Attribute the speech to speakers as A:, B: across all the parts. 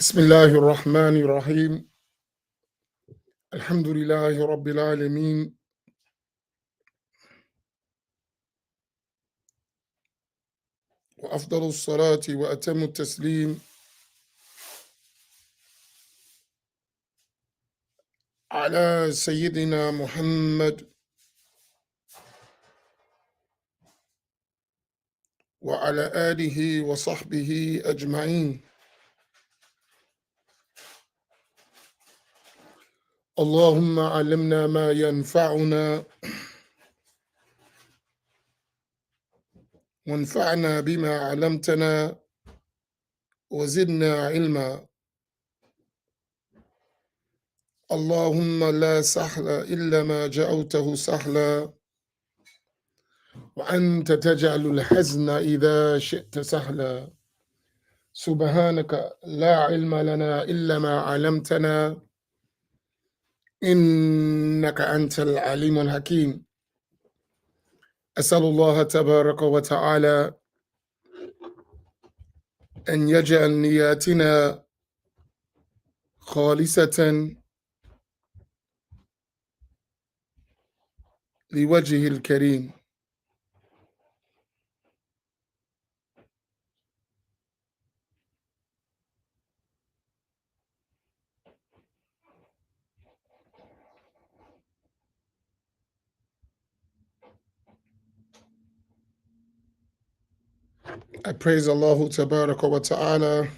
A: بسم الله الرحمن الرحيم. الحمد لله رب العالمين، وأفضل الصلاة وأتم التسليم على سيدنا محمد وعلى آله وصحبه أجمعين. اللهم علمنا ما ينفعنا وانفعنا بما علمتنا وزدنا علما. اللهم لا سهل إلا ما جعلته سهلا، وأنت تجعل الحزن إذا شئت سهلا. سبحانك لا علم لنا إلا ما علمتنا إنك أنت العليم الحكيم. أسأل الله تبارك وتعالى أن يجعل نياتنا خالصة لوجهه الكريم. I praise Allah tabaraka wa ta'ala.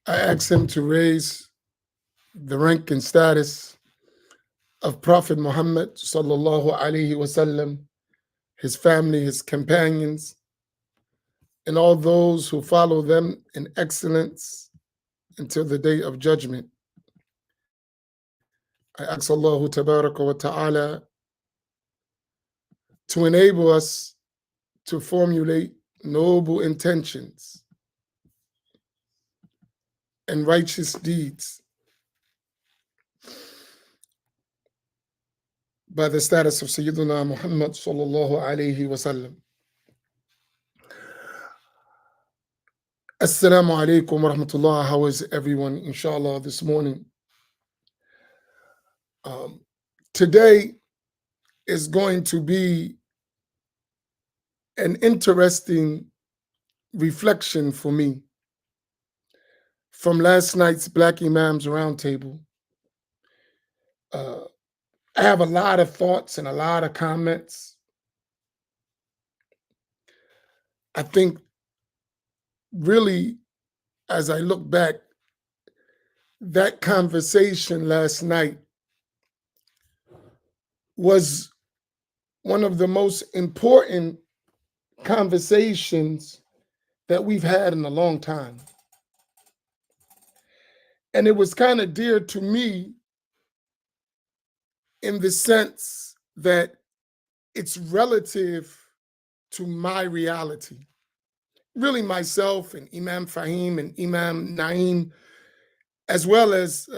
A: I ask him to raise the rank and status of Prophet Muhammad sallallahu alaihi wasallam, his family, his companions, and all those who follow them in excellence until the day of judgment. I ask Allah tabaraka wa ta'ala to enable us to formulate noble intentions and righteous deeds by the status of Sayyidina Muhammad sallallahu alayhi wa sallam. Assalamu alaikum wa rahmatullah. How is everyone, inshallah, this morning? Today is going to be an interesting reflection for me from last night's Black Imams Roundtable. I have a lot of thoughts and a lot of comments. I think really, as I look back, that conversation last night was one of the most important conversations that we've had in a long time. And it was kind of dear to me in the sense that it's relative to my reality. Really myself and Imam Fahim and Imam Naim, as well as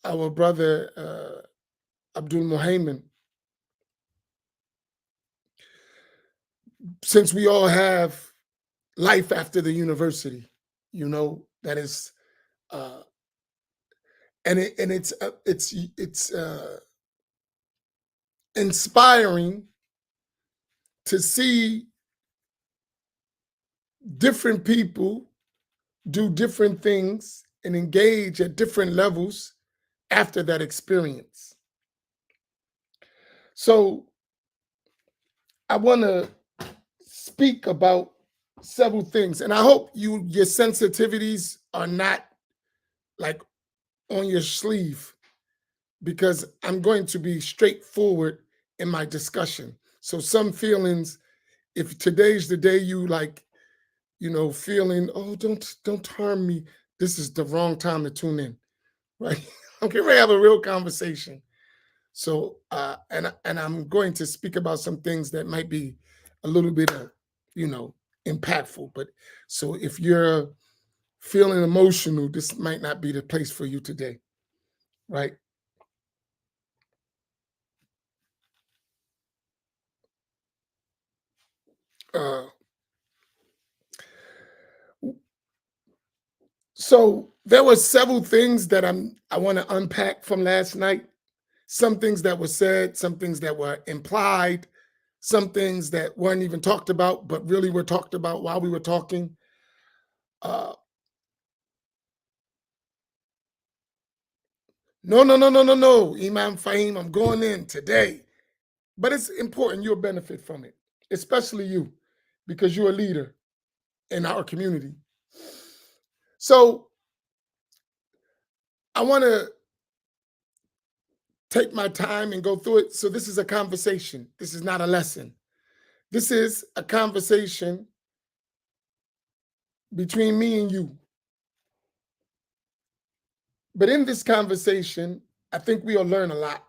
A: our brother Abdul Muhaymin. Since we all have life after the university, that is, and it's inspiring to see different people do different things and engage at different levels after that experience. So I want to speak about several things, and I hope your sensitivities are not like on your sleeve, because I'm going to be straightforward in my discussion. So some feelings, if today's the day you feeling, oh, don't harm me, this is the wrong time to tune in, right? I'm getting ready to have a real conversation. So, and I'm going to speak about some things that might be a little bit, you know, impactful. But so if you're feeling emotional, this might not be the place for you today, right? Uh, so there were several things that I want to unpack from last night. Some things that were said, some things that were implied, some things that weren't even talked about, but really were talked about while we were talking. Uh, no, no, no, no, no, no, Imam Fahim, I'm going in today. But it's important you'll benefit from it, especially you, because you're a leader in our community. So I want to take my time and go through it. So this is a conversation. This is not a lesson. This is a conversation between me and you. But in this conversation, I think we'll learn a lot.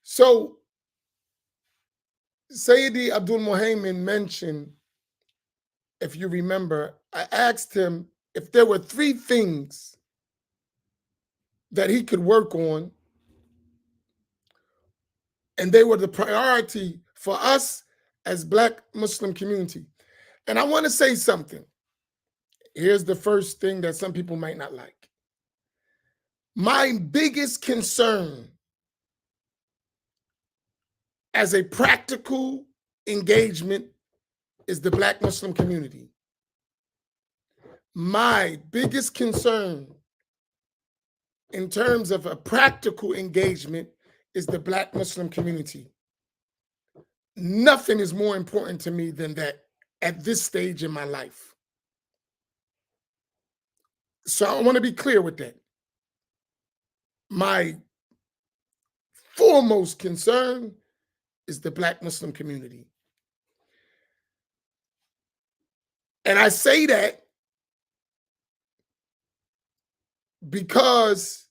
A: So Sayyidi Abdul Muhaymin mentioned, if you remember, I asked him if there were three things that he could work on, and they were the priority for us as Black Muslim community. And I want to say something. Here's the first thing that some people might not like. My biggest concern as a practical engagement is the Black Muslim community. My biggest concern in terms of a practical engagement is the Black Muslim community. Nothing is more important to me than that at this stage in my life. So I want to be clear with that. My foremost concern is the Black Muslim community. And I say that because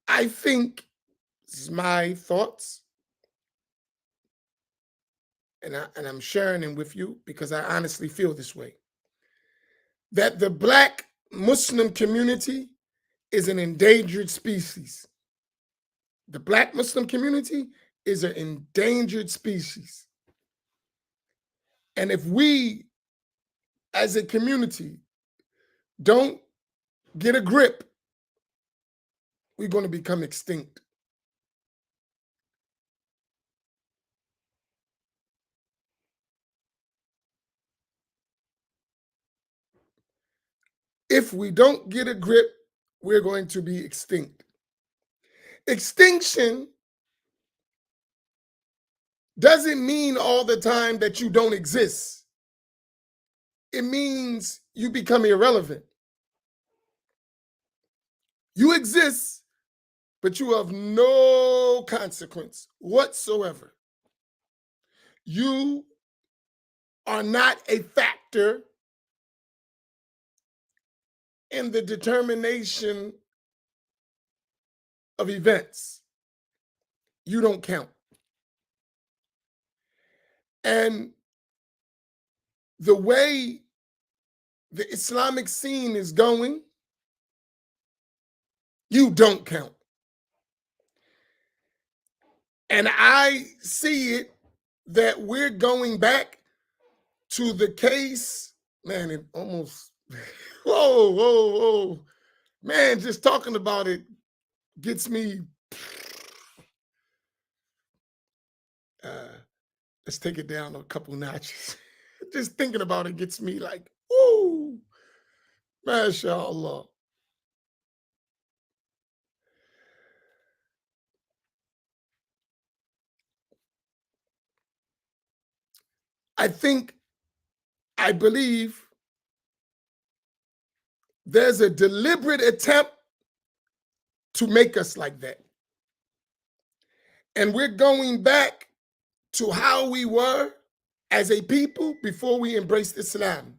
A: I think, this is my thoughts, and I'm sharing them with you because I honestly feel this way, that the Black Muslim community is an endangered species. The Black Muslim community is an endangered species. And if we, as a community, don't get a grip, we're going to become extinct. If we don't get a grip, we're going to be extinct. Extinction doesn't mean all the time that you don't exist. It means you become irrelevant. You exist, but you have no consequence whatsoever. You are not a factor in the determination of events. You don't count. And the way the Islamic scene is going, you don't count. And I see it that we're going back to the case, man, it almost, whoa, whoa, whoa. Man, just talking about it gets me, let's take it down a couple notches. Just thinking about it gets me like, woo, mashallah. I believe there's a deliberate attempt to make us like that. And we're going back to how we were as a people before we embraced Islam.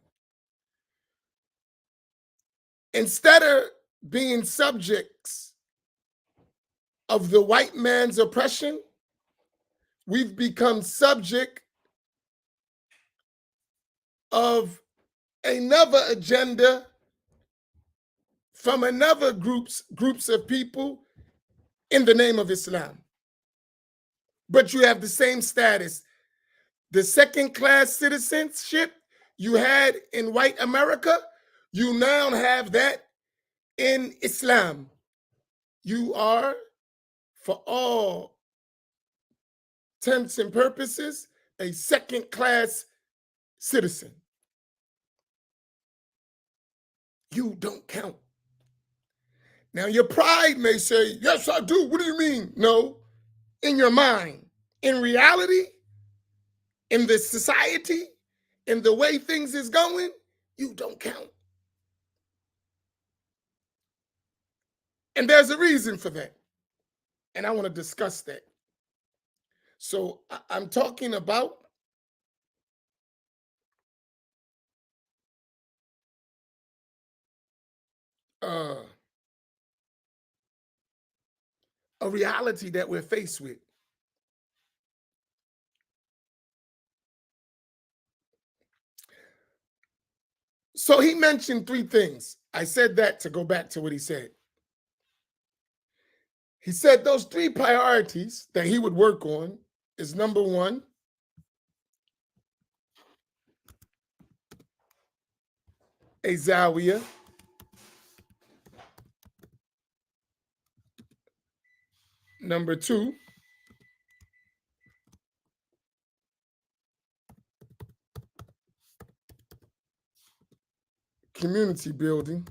A: Instead of being subjects of the white man's oppression, we've become subject of another agenda from another groups of people in the name of Islam. But you have the same status. The second-class citizenship you had in white America, you now have that in Islam. You are, for all intents and purposes, a second-class citizen. You don't count. Now, your pride may say, yes, I do. What do you mean? No, in your mind. In reality, in the society, in the way things is going, you don't count. And there's a reason for that. And I want to discuss that. So I'm talking about a reality that we're faced with. So he mentioned three things. I said that to go back to what he said. He said those three priorities that he would work on is number one, a zawiya. Number two, community building.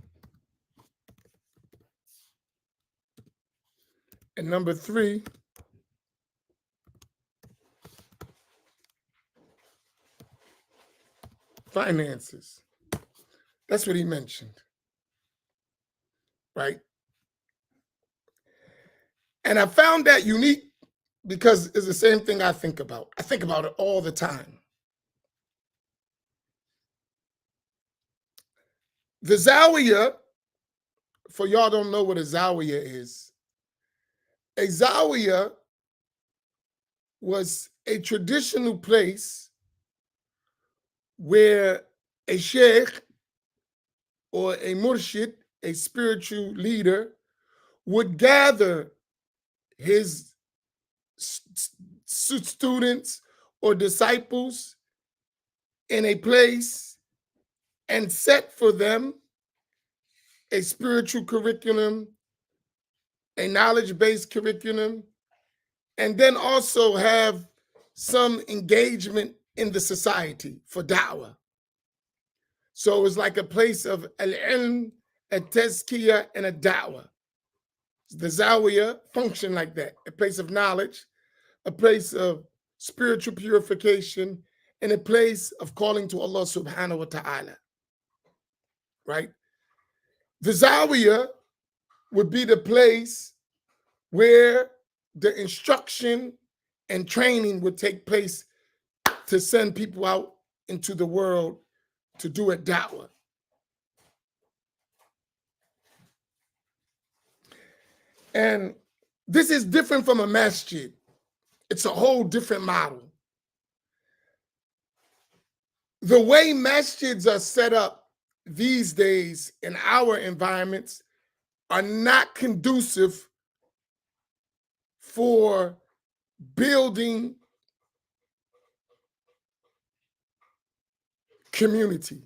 A: And number three, finances. That's what he mentioned, right? And I found that unique because it's the same thing I think about. I think about it all the time. The zawiya, for y'all don't know what a zawiya is, a zawiya was a traditional place where a sheikh or a murshid, a spiritual leader, would gather his students or disciples in a place and set for them a spiritual curriculum, a knowledge-based curriculum, and then also have some engagement in the society for da'wah. So it was like a place of al-ilm, a tazkiyah, and a da'wah. The zawiya functioned like that, a place of knowledge, a place of spiritual purification, and a place of calling to Allah subhanahu wa ta'ala, right? The zawiya would be the place where the instruction and training would take place to send people out into the world to do a da'wah. And this is different from a masjid. It's a whole different model. The way masjids are set up these days in our environments are not conducive for building community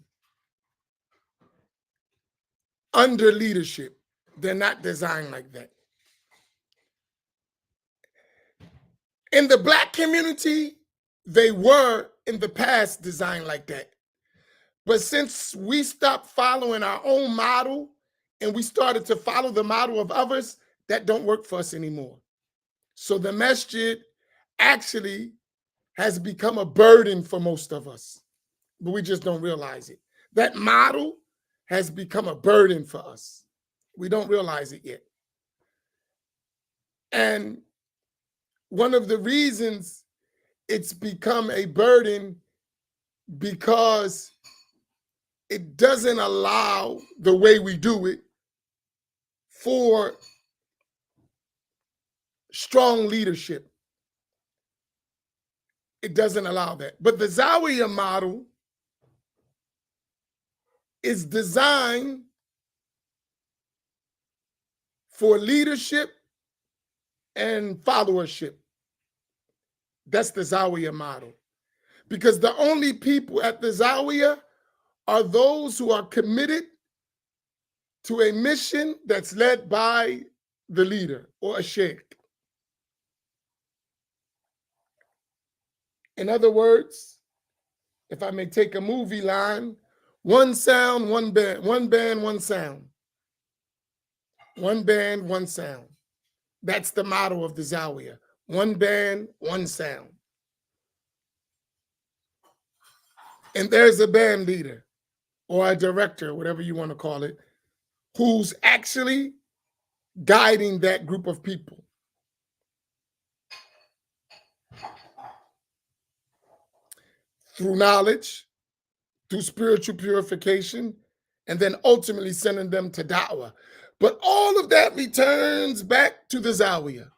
A: under leadership. They're not designed like that. In the Black community, they were in the past designed like that. But since we stopped following our own model and we started to follow the model of others, that don't work for us anymore. So the masjid actually has become a burden for most of us, but we just don't realize it. That model has become a burden for us. We don't realize it yet. And one of the reasons it's become a burden because it doesn't allow the way we do it for strong leadership. It doesn't allow that. But the zawiya model is designed for leadership and followership. That's the zawiya model. Because the only people at the zawiya are those who are committed to a mission that's led by the leader or a sheikh. In other words, if I may take a movie line, one sound, one band, one sound. One band, one sound. That's the motto of the zawiya. One band, one sound. And there's a band leader or a director, whatever you want to call it, who's actually guiding that group of people. Through knowledge, through spiritual purification, and then ultimately sending them to da'wah. But all of that returns back to the zawiya.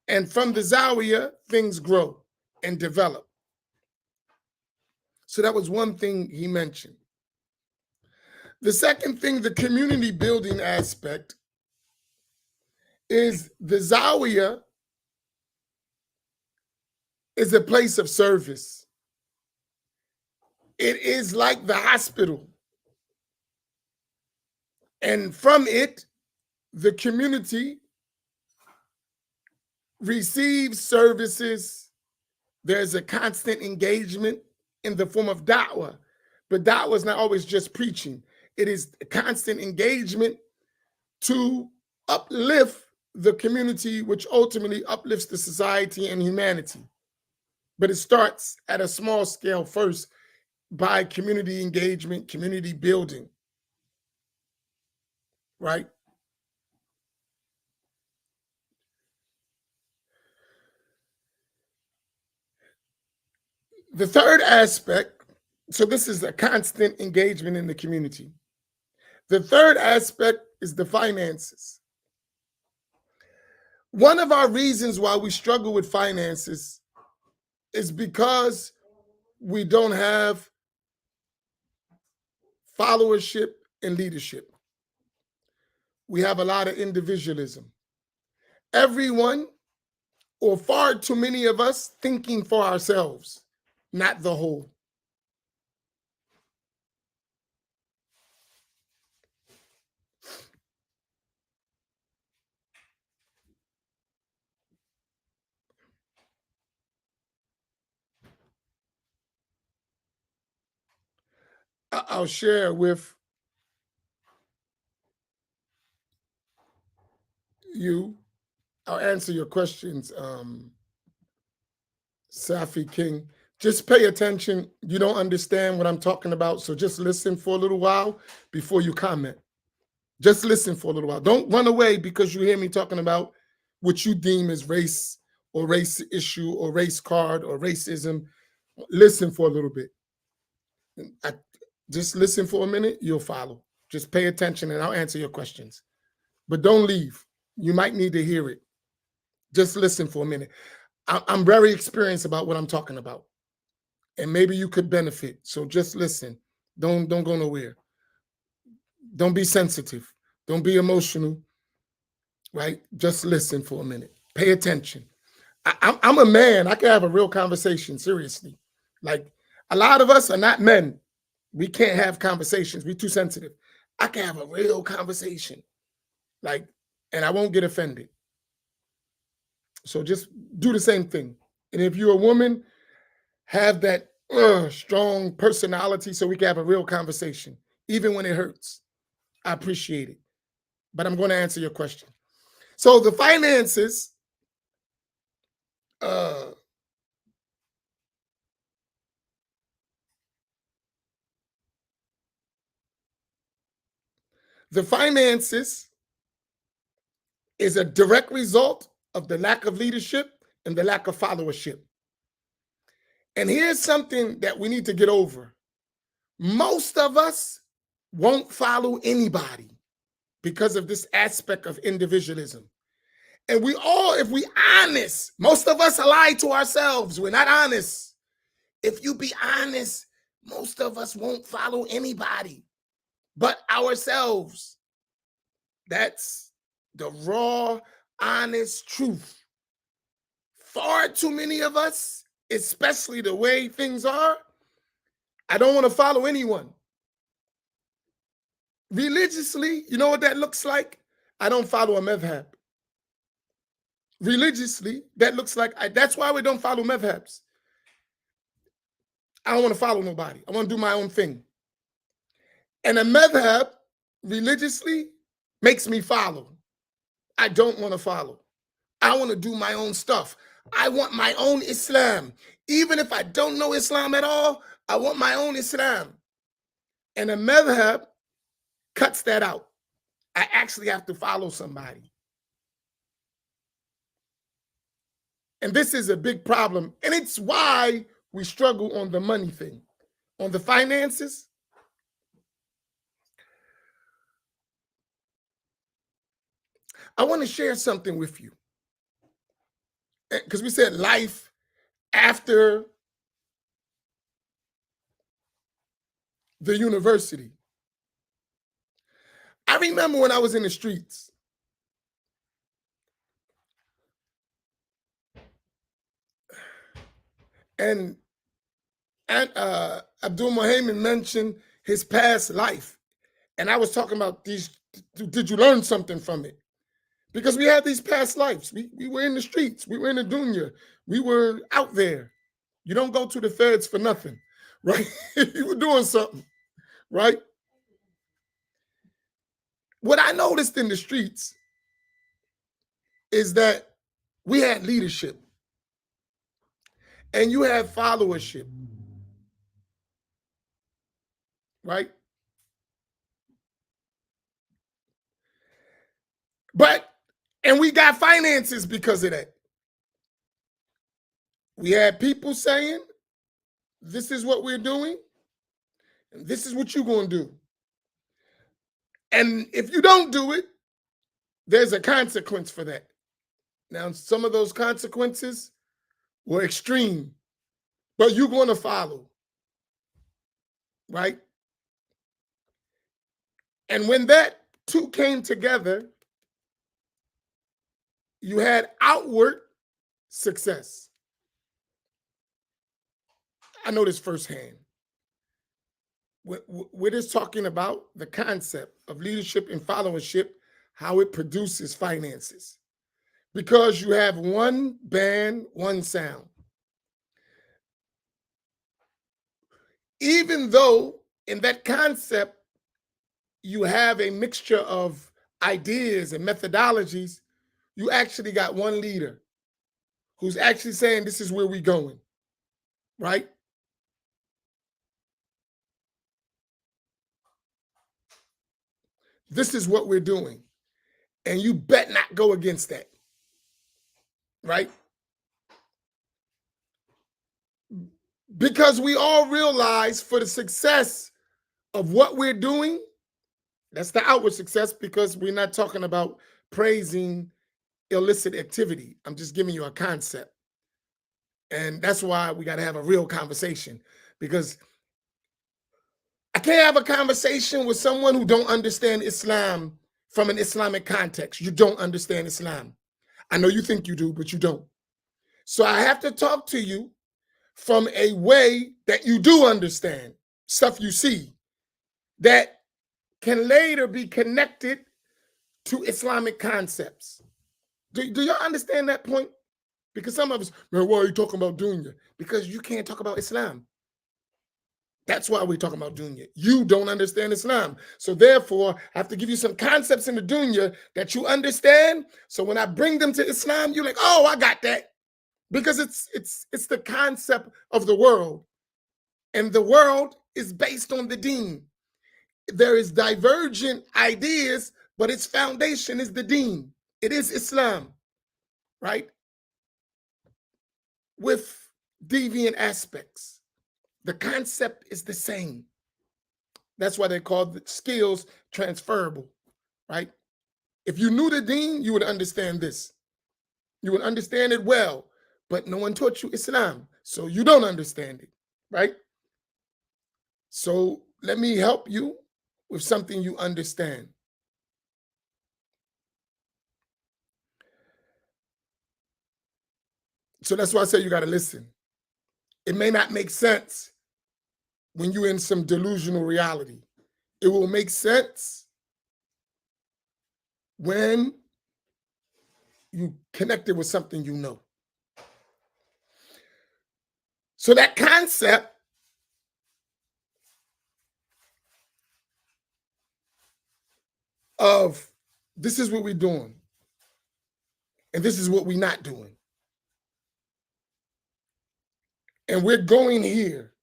A: And from the zawiya, things grow and develop. So that was one thing he mentioned. The second thing, the community building aspect, is the zawiya is a place of service. It is like the hospital. And from it, the community receives services. There's a constant engagement in the form of da'wah. But da'wah is not always just preaching. It is a constant engagement to uplift the community, which ultimately uplifts the society and humanity. But it starts at a small scale first by community engagement, community building, right? The third aspect, so this is a constant engagement in the community. The third aspect is the finances. One of our reasons why we struggle with finances is because we don't have followership and leadership. We have a lot of individualism. Everyone, or far too many of us, thinking for ourselves, not the whole. I'll share with you. I'll answer your questions, Safi King. Just pay attention. You don't understand what I'm talking about, so just listen for a little while before you comment. Just listen for a little while. Don't run away because you hear me talking about what you deem as race or race issue or race card or racism. Listen for a little bit. Just listen for a minute, you'll follow. Just pay attention and I'll answer your questions. But don't leave. You might need to hear it. Just listen for a minute. I'm very experienced about what I'm talking about. And maybe you could benefit. So just listen. Don't go nowhere. Don't be sensitive. Don't be emotional. Right? Just listen for a minute. Pay attention. I'm a man. I can have a real conversation, seriously. Like, a lot of us are not men. We can't have conversations. We're too sensitive. I can have a real conversation. Like, and I won't get offended. So just do the same thing. And if you're a woman, have that strong personality so we can have a real conversation, even when it hurts. I appreciate it. But I'm going to answer your question. So the finances, is a direct result of the lack of leadership and the lack of followership. And here's something that we need to get over. Most of us won't follow anybody. because of this aspect of individualism. And we all, if we honest, most of us lie to ourselves. We're not honest. If you be honest, most of us won't follow anybody but ourselves. That's the raw, honest truth. Far too many of us, especially the way things are, I don't want to follow anyone. Religiously, you know what that looks like? I don't follow a madhab. Religiously, that looks like, that's why we don't follow madhabs. I don't want to follow nobody. I want to do my own thing. And a madhab, religiously, makes me follow. I don't want to follow. I want to do my own stuff. I want my own Islam. Even if I don't know Islam at all, I want my own Islam. And a madhab cuts that out. I actually have to follow somebody. And this is a big problem. And it's why we struggle on the money thing, on the finances. I want to share something with you. Because we said life after the university. I remember when I was in the streets. And Abdul Muhammad mentioned his past life. And I was talking about these, did you learn something from it? Because we had these past lives. We were in the streets. We were in the dunya. We were out there. You don't go to the feds for nothing, right? You were doing something, right? What I noticed in the streets is that we had leadership and you had followership, right? And we got finances because of that. We had people saying, this is what we're doing, and this is what you're going to do. And if you don't do it, there's a consequence for that. Now, some of those consequences were extreme, but you're going to follow, right? And when that two came together, you had outward success. I know this firsthand. We're just talking about the concept of leadership and followership, how it produces finances. Because you have one band, one sound. Even though in that concept, you have a mixture of ideas and methodologies, you actually got one leader who's actually saying, this is where we're going, right? This is what we're doing. And you bet not go against that, right? Because we all realize for the success of what we're doing, that's the outward success, because we're not talking about praising illicit activity. I'm just giving you a concept. And that's why we got to have a real conversation, because I can't have a conversation with someone who don't understand Islam from an Islamic context. You don't understand Islam. I know you think you do, but you don't. So I have to talk to you from a way that you do understand, stuff you see, that can later be connected to Islamic concepts. Do y'all understand that point? Because some of us, man, why are you talking about dunya? Because you can't talk about Islam. That's why we're talking about dunya. You don't understand Islam. So therefore, I have to give you some concepts in the dunya that you understand. So when I bring them to Islam, you're like, oh, I got that. Because it's the concept of the world. And the world is based on the deen. There is divergent ideas, but its foundation is the deen. It is Islam, right? With deviant aspects. The concept is the same. That's why they call the skills transferable, right? If you knew the deen, you would understand this. You would understand it well, but no one taught you Islam, so you don't understand it, right? So let me help you with something you understand. So that's why I say you got to listen. It may not make sense when you're in some delusional reality. It will make sense when you connected with something you know. So that concept of this is what we're doing and this is what we're not doing. And we're going here,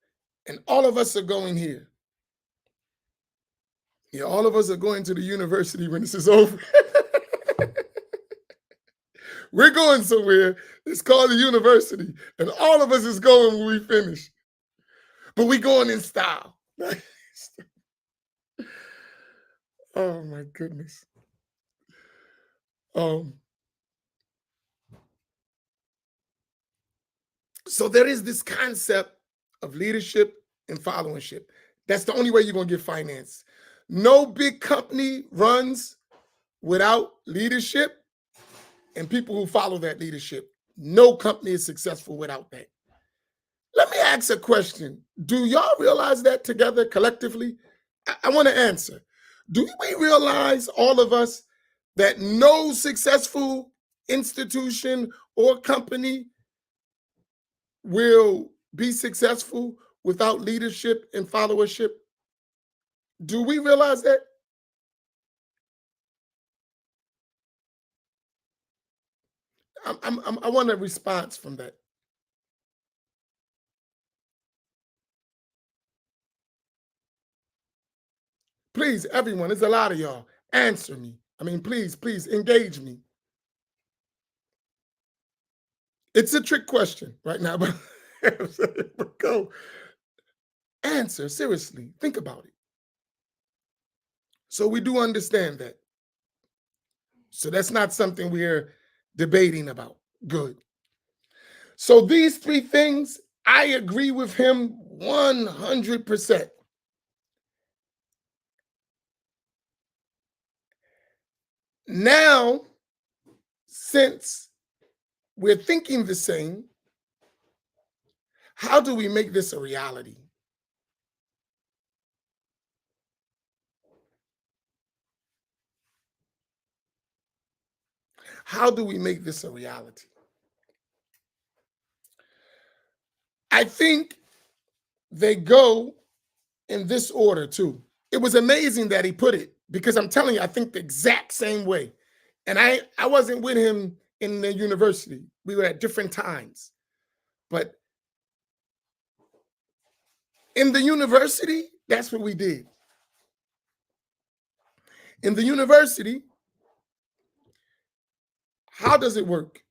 A: and all of us are going here. Yeah, all of us are going to the university when this is over. We're going somewhere. It's called the university, and all of us is going when we finish. But we going in style. Oh my goodness. So there is this concept of leadership and followership. That's the only way you're going to get finance. No big company runs without leadership and people who follow that leadership. No company is successful without that. Let me ask a question. Do y'all realize that together collectively? I want to answer. Do we realize, all of us, that no successful institution or company will be successful without leadership and followership? Do we realize that? I want a response from that. Please, everyone, there's a lot of y'all. Answer me. I mean, please engage me. It's a trick question right now, but go. Answer, seriously. Think about it. So we do understand that. So that's not something we're debating about. Good. So these three things, I agree with him 100%. Now, since we're thinking the same, how do we make this a reality? How do we make this a reality? I think they go in this order too. It was amazing that he put it, because I'm telling you, I think the exact same way. And I wasn't with him in the university. We were at different times. But in the university, that's what we did. In the university, how does it work?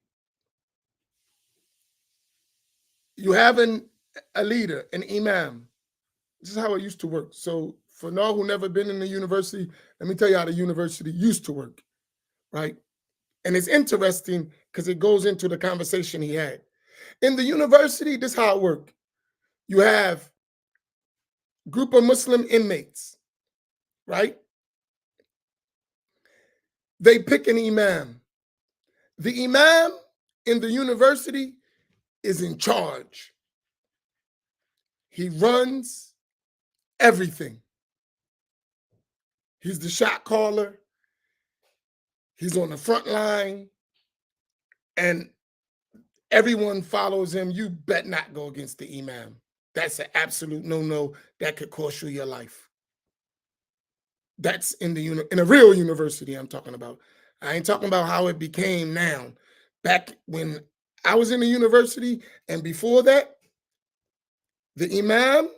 A: You have a leader, an imam. This is how it used to work. So for y'all who never been in the university, let me tell you how the university used to work, right? And it's interesting because it goes into the conversation he had. In the university, this is how it worked. You have a group of Muslim inmates, right? They pick an imam. The imam in the university is in charge. He runs everything. He's the shot caller. He's on the front line. And everyone follows him. You bet not go against the imam. That's an absolute no-no. That could cost you your life. That's in a real university I'm talking about. I ain't talking about how it became now. Back when I was in the university and before that, the imam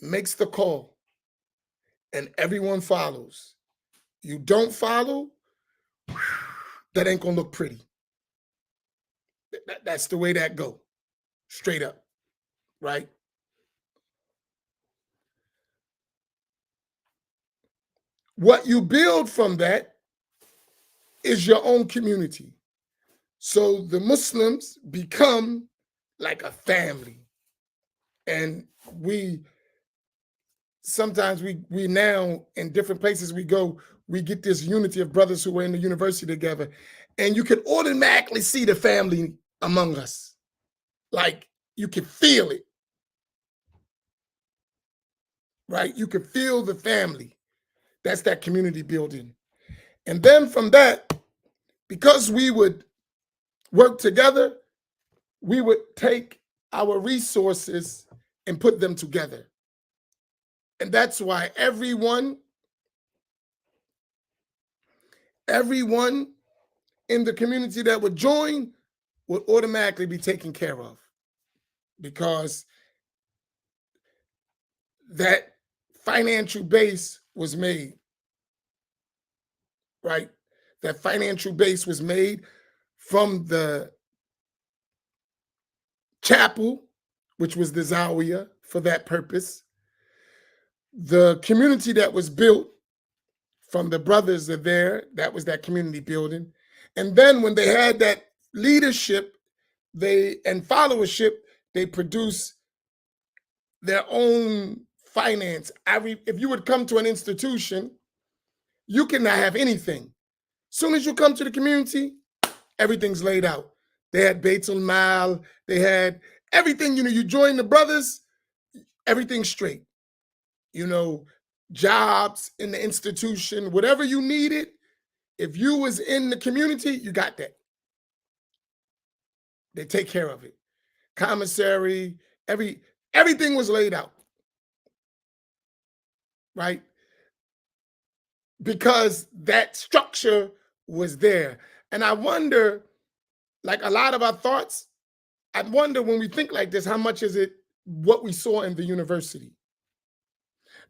A: makes the call and everyone follows. You don't follow, that ain't gonna look pretty. That's the way that go, straight up, right? What you build from that is your own community. So the Muslims become like a family. And we sometimes we now in different places we go, we get this unity of brothers who were in the university together. And you can automatically see the family among us. Like you can feel it, right? You can feel the family. That's that community building. And then from that, because we would work together, we would take our resources and put them together. And that's why everyone in the community that would join would automatically be taken care of, because that financial base was made, right? That financial base was made from the chapel, which was the zawiya for that purpose. The community that was built from the brothers are there, that was that community building. And then when they had that leadership and followership, they produce their own finance. If you would come to an institution, you cannot have anything. Soon as you come to the community, everything's laid out. They had Beitul Mal, they had everything, you join the brothers, everything's straight. Jobs in the institution, whatever you needed, if you was in the community, you got that. They take care of it. Commissary, everything was laid out, right? Because that structure was there. And I wonder, like a lot of our thoughts, I wonder when we think like this, how much is it what we saw in the university?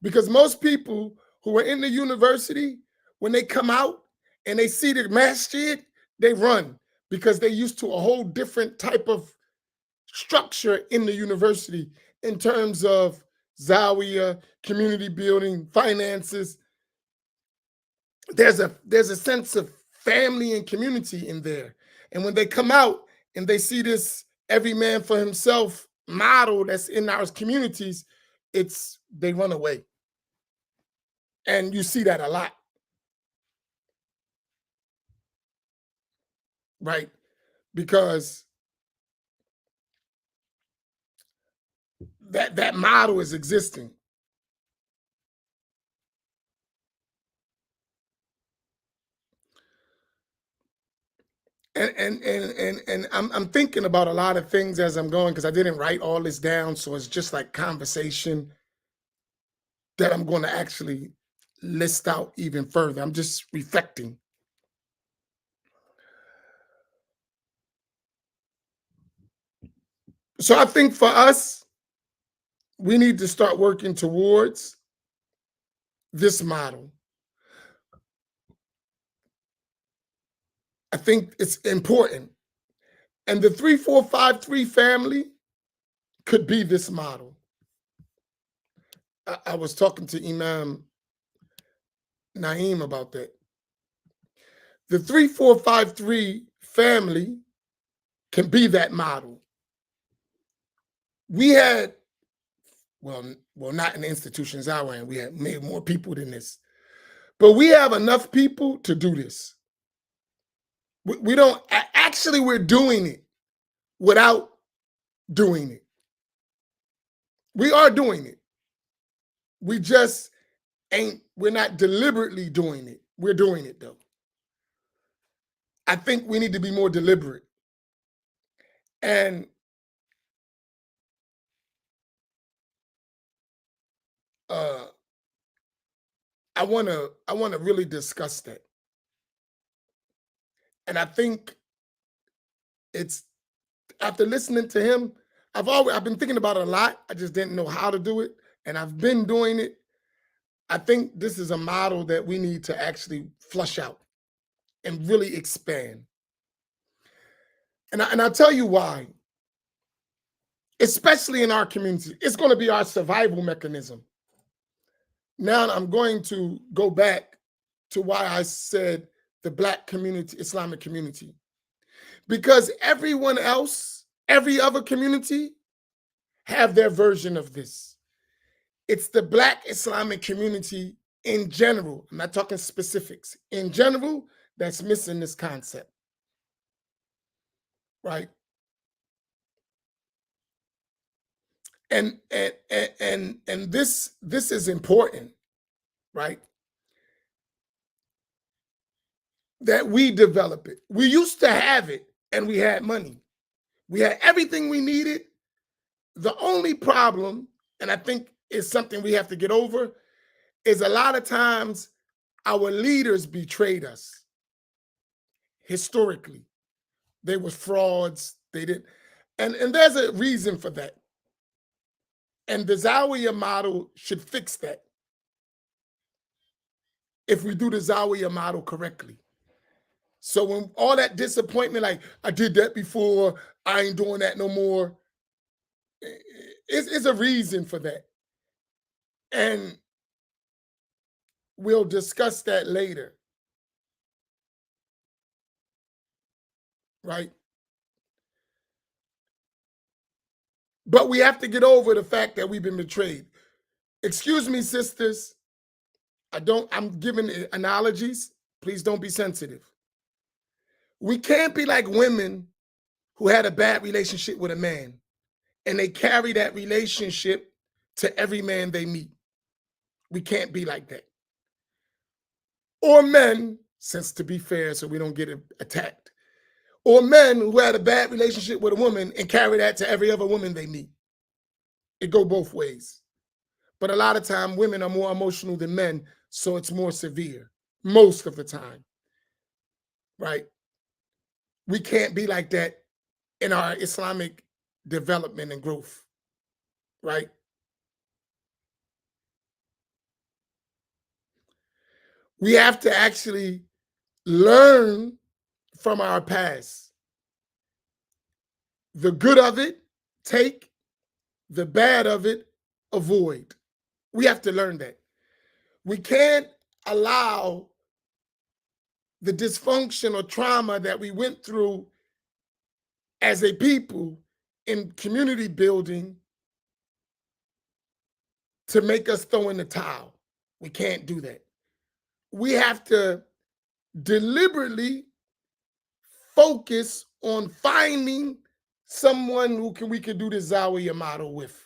A: Because most people who are in the university, when they come out and they see the masjid, they run, because they're used to a whole different type of structure in the university in terms of zawiya, community building, finances. There's a sense of family and community in there. And when they come out and they see this every man for himself model that's in our communities, they run away. And you see that a lot, right? Because that model is existing. And I'm thinking about a lot of things as I'm going, because I didn't write all this down, so it's just like conversation that I'm going to actually list out even further. I'm just reflecting. So I think for us, we need to start working towards this model. I think it's important. And the 3453 family could be this model. I was talking to Imam Naim about that. The 3453 family can be that model. We had, well, not in the institutions I were in, we had maybe more people than this, but we have enough people to do this. We don't, actually, we're doing it without doing it. We are doing it. We just we're not deliberately doing it. We're doing it though. I think we need to be more deliberate. And I want to really discuss that. And I think it's, after listening to him, I've been thinking about it a lot. I just didn't know how to do it, and I've been doing it. I think this is a model that we need to actually flush out and really expand. And I'll tell you why. Especially in our community, it's going to be our survival mechanism. Now I'm going to go back to why I said the Black community, Islamic community, because everyone else, every other community have their version of this. It's the Black Islamic community in general, I'm not talking specifics, in general, that's missing this concept, right? And this is important, right? That we develop it. We used to have it and we had money. We had everything we needed. The only problem, and I think is something we have to get over, is a lot of times our leaders betrayed us historically. They were frauds. They did, and there's a reason for that. And the Zawiya model should fix that if we do the Zawiya model correctly. So when all that disappointment, like I did that before, I ain't doing that no more, it's a reason for that. And we'll discuss that later, right? But we have to get over the fact that we've been betrayed. Excuse me, sisters. I'm giving analogies. Please don't be sensitive. We can't be like women who had a bad relationship with a man and they carry that relationship to every man they meet. We can't be like that. Or men, since to be fair, so we don't get attacked, or men who had a bad relationship with a woman and carry that to every other woman they meet. It go both ways. But a lot of time, women are more emotional than men, so it's more severe most of the time, right? We can't be like that in our Islamic development and growth, right? We have to actually learn from our past. The good of it, take. The bad of it, avoid. We have to learn that. We can't allow the dysfunction or trauma that we went through as a people in community building to make us throw in the towel. We can't do that. We have to deliberately focus on finding someone who we can do the Zawiya model with.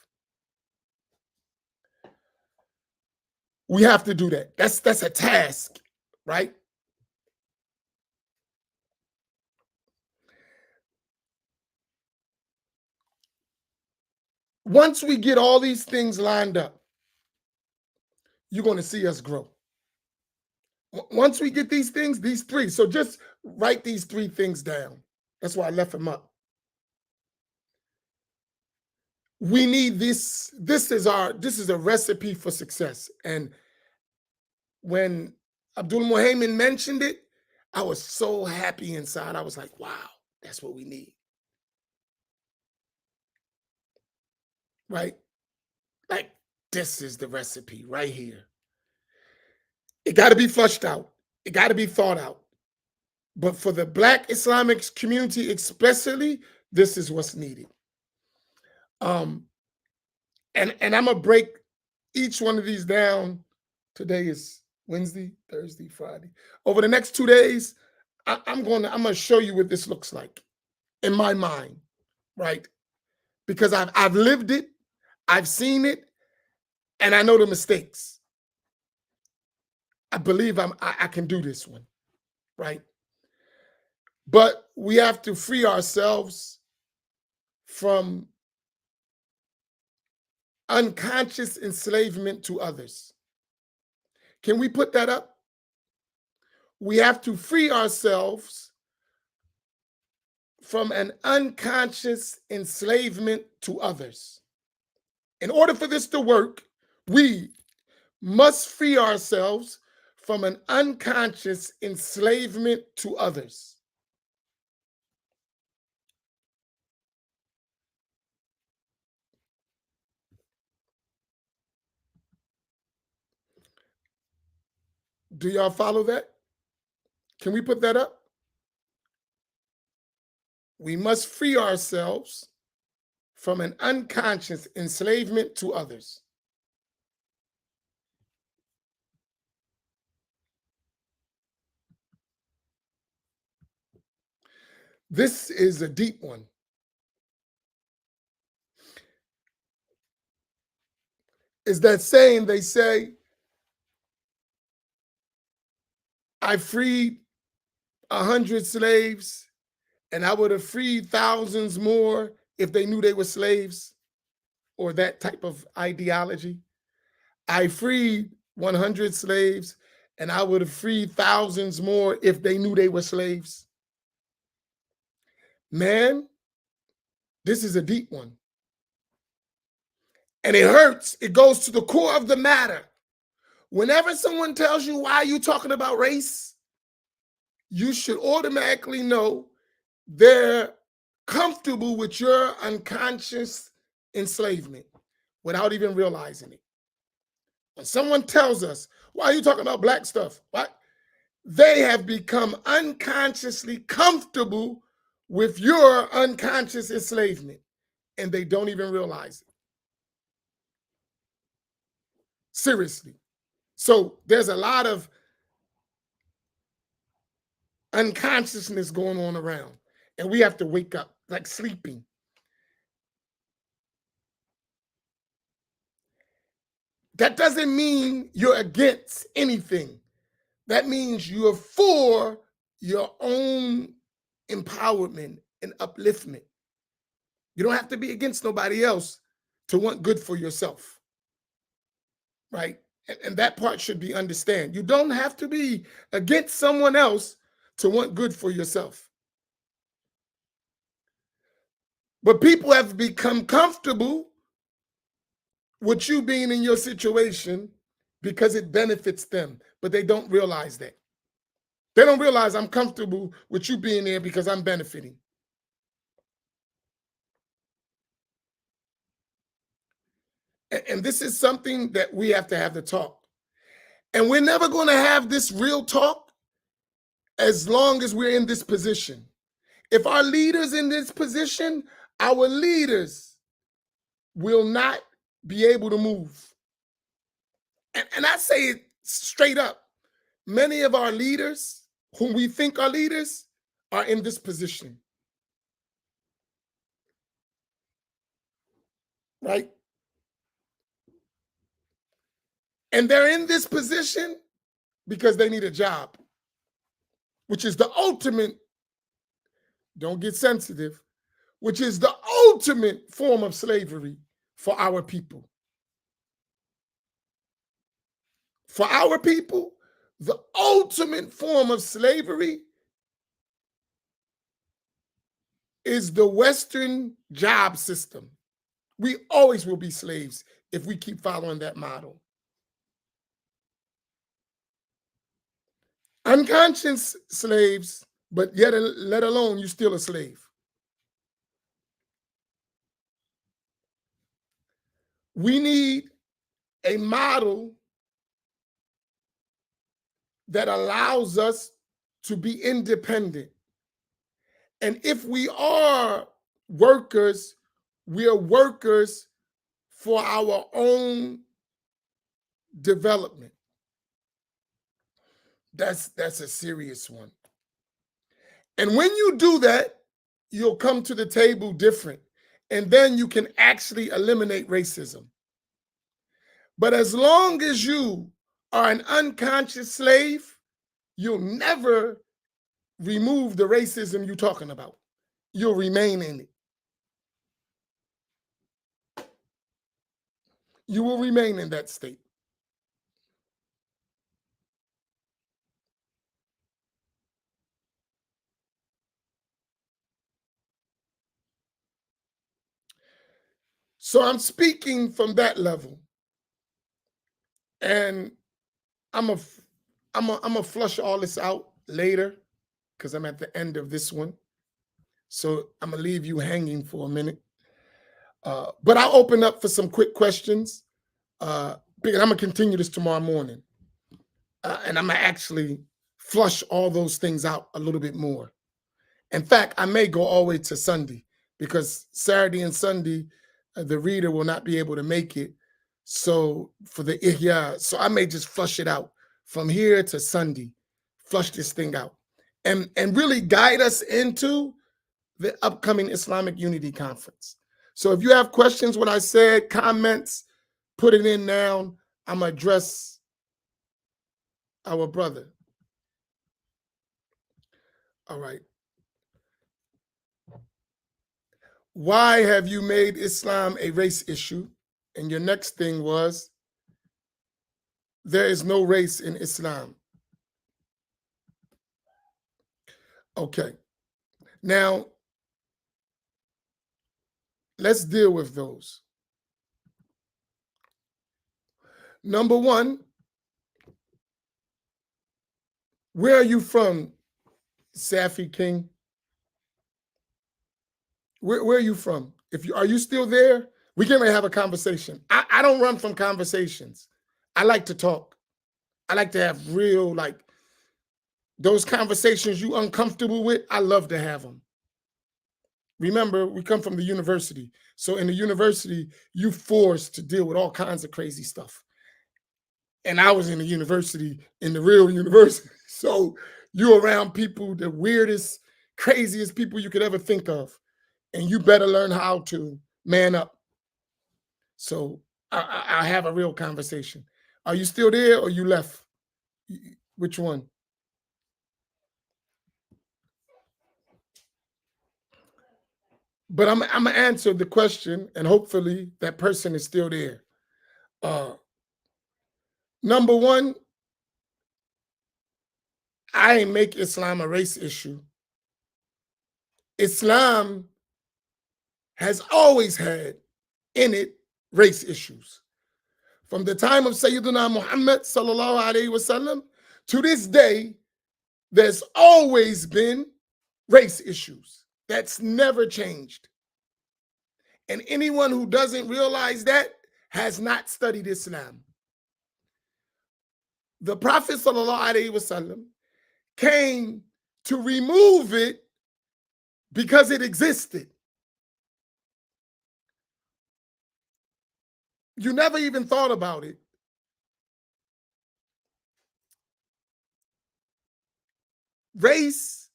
A: We have to do that. That's a task, right? Once we get all these things lined up, you're going to see us grow. Once we get these things, these three, so just write these three things down. That's why I left them up. We need this. This is a recipe for success. And when Abdul Muhammad mentioned it, I was so happy inside. I was like, wow, that's what we need. Right? Like, this is the recipe right here. It got to be flushed out. It got to be thought out. But for the Black Islamic community especially, this is what's needed. And I'm gonna break each one of these down. Today is Wednesday, Thursday, Friday. Over the next 2 days, I'm gonna show you what this looks like in my mind, right? Because I've lived it, I've seen it, and I know the mistakes. I believe I can do this one, right? But we have to free ourselves from unconscious enslavement to others. Can we put that up? We have to free ourselves from an unconscious enslavement to others. In order for this to work, we must free ourselves from an unconscious enslavement to others. Do y'all follow that? Can we put that up? We must free ourselves from an unconscious enslavement to others. This is a deep one. Is that saying they say, I freed 100 slaves and I would have freed thousands more if they knew they were slaves, or that type of ideology. I freed 100 slaves and I would have freed thousands more if they knew they were slaves. Man, this is a deep one. And it hurts. It goes to the core of the matter. Whenever someone tells you, why are you talking about race, you should automatically know they're comfortable with your unconscious enslavement without even realizing it. When someone tells us, why are you talking about black stuff? What? They have become unconsciously comfortable with your unconscious enslavement, and they don't even realize it. Seriously. So there's a lot of unconsciousness going on around, and we have to wake up, like sleeping. That doesn't mean you're against anything. That means you're for your own empowerment and upliftment. You don't have to be against nobody else to want good for yourself, right? And that part should be understand. You don't have to be against someone else to want good for yourself. But people have become comfortable with you being in your situation because it benefits them, but they don't realize that. They don't realize I'm comfortable with you being there because I'm benefiting. And this is something that we have to have the talk. And we're never going to have this real talk as long as we're in this position. If our leaders in this position, our leaders will not be able to move. And I say it straight up. Many of our leaders, whom we think are leaders, are in this position. Right? And they're in this position because they need a job, which is the ultimate, don't get sensitive, which is the ultimate form of slavery for our people. For our people, the ultimate form of slavery is the Western job system. We always will be slaves if we keep following that model. Unconscious slaves, but yet let alone you're still a slave. We need a model that allows us to be independent. And if we are workers, we are workers for our own development. That's a serious one. And when you do that, you'll come to the table different. And then you can actually eliminate racism. But as long as you are an unconscious slave, you'll never remove the racism you're talking about. You'll remain in it. You will remain in that state. So I'm speaking from that level. And I'm a flush all this out later because I'm at the end of this one. So I'm gonna leave you hanging for a minute. But I'll open up for some quick questions. Because I'm gonna continue this tomorrow morning. And I'm gonna actually flush all those things out a little bit more. In fact, I may go all the way to Sunday, because Saturday and Sunday, the reader will not be able to make it. So for the Ihya, so I may just flush it out from here to Sunday, flush this thing out, and really guide us into the upcoming Islamic Unity Conference. So if you have questions, what I said, comments, put it in now. I'm gonna address our brother. All right. Why have you made Islam a race issue? And your next thing was, there is no race in Islam. Okay. Now, let's deal with those. Number one, where are you from, Safi King? Where are you from? Are you still there? We can have a conversation. I don't run from conversations. I like to talk. I like to have real, like, those conversations you uncomfortable with, I love to have them. Remember, we come from the university. So in the university, you forced to deal with all kinds of crazy stuff. And I was in the university, in the real university. So you're around people, the weirdest, craziest people you could ever think of. And you better learn how to man up. So I have a real conversation. Are you still there or you left? Which one? But I'm gonna answer the question, and hopefully that person is still there. Number one, I ain't make Islam a race issue. Islam has always had in it race issues. From the time of Sayyidina Muhammad sallallahu alaihi wasallam to this day, there's always been race issues. That's never changed. And anyone who doesn't realize that has not studied Islam. The Prophet sallallahu alaihi wasallam came to remove it because it existed. You never even thought about it. Race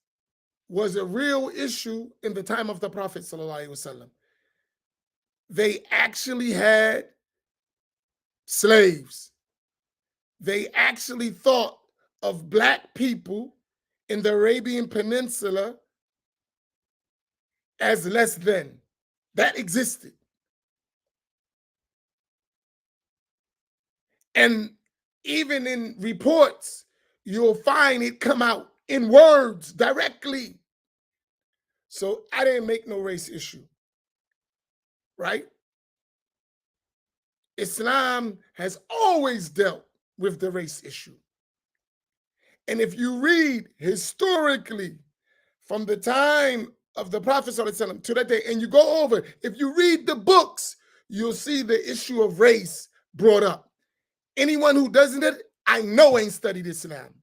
A: was a real issue in the time of the Prophet sallallahu alaihi wasallam. They actually had slaves. They actually thought of Black people in the Arabian Peninsula as less than. That existed. And even in reports, you'll find it come out in words directly. So I didn't make no race issue, right? Islam has always dealt with the race issue. And if you read historically from the time of the Prophet ﷺ to that day, and you go over, if you read the books, you'll see the issue of race brought up. Anyone who doesn't, I know ain't studied Islam.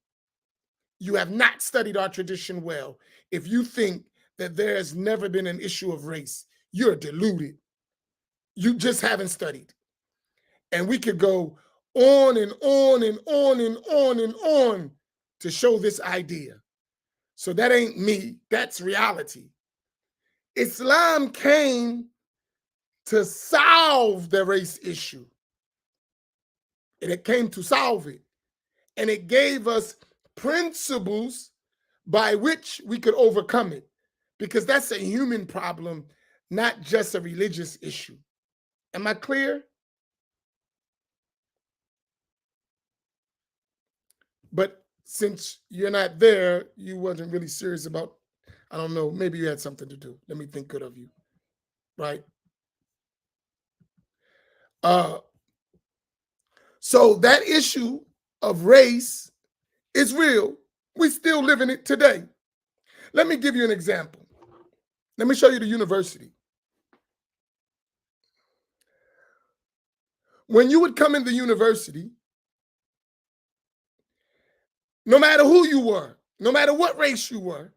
A: You have not studied our tradition well if you think that there has never been an issue of race. You're deluded. You just haven't studied. And we could go on and on and on and on and on to show this idea. So that ain't me, that's reality. Islam came to solve the race issue. And it came to solve it. And it gave us principles by which we could overcome it. Because that's a human problem, not just a religious issue. Am I clear? But since you're not there, you wasn't really serious about, I don't know, maybe you had something to do. Let me think good of you, right? So that issue of race is real. We still live in it today. Let me give you an example. Let me show you the university. When you would come in the university, no matter who you were, no matter what race you were,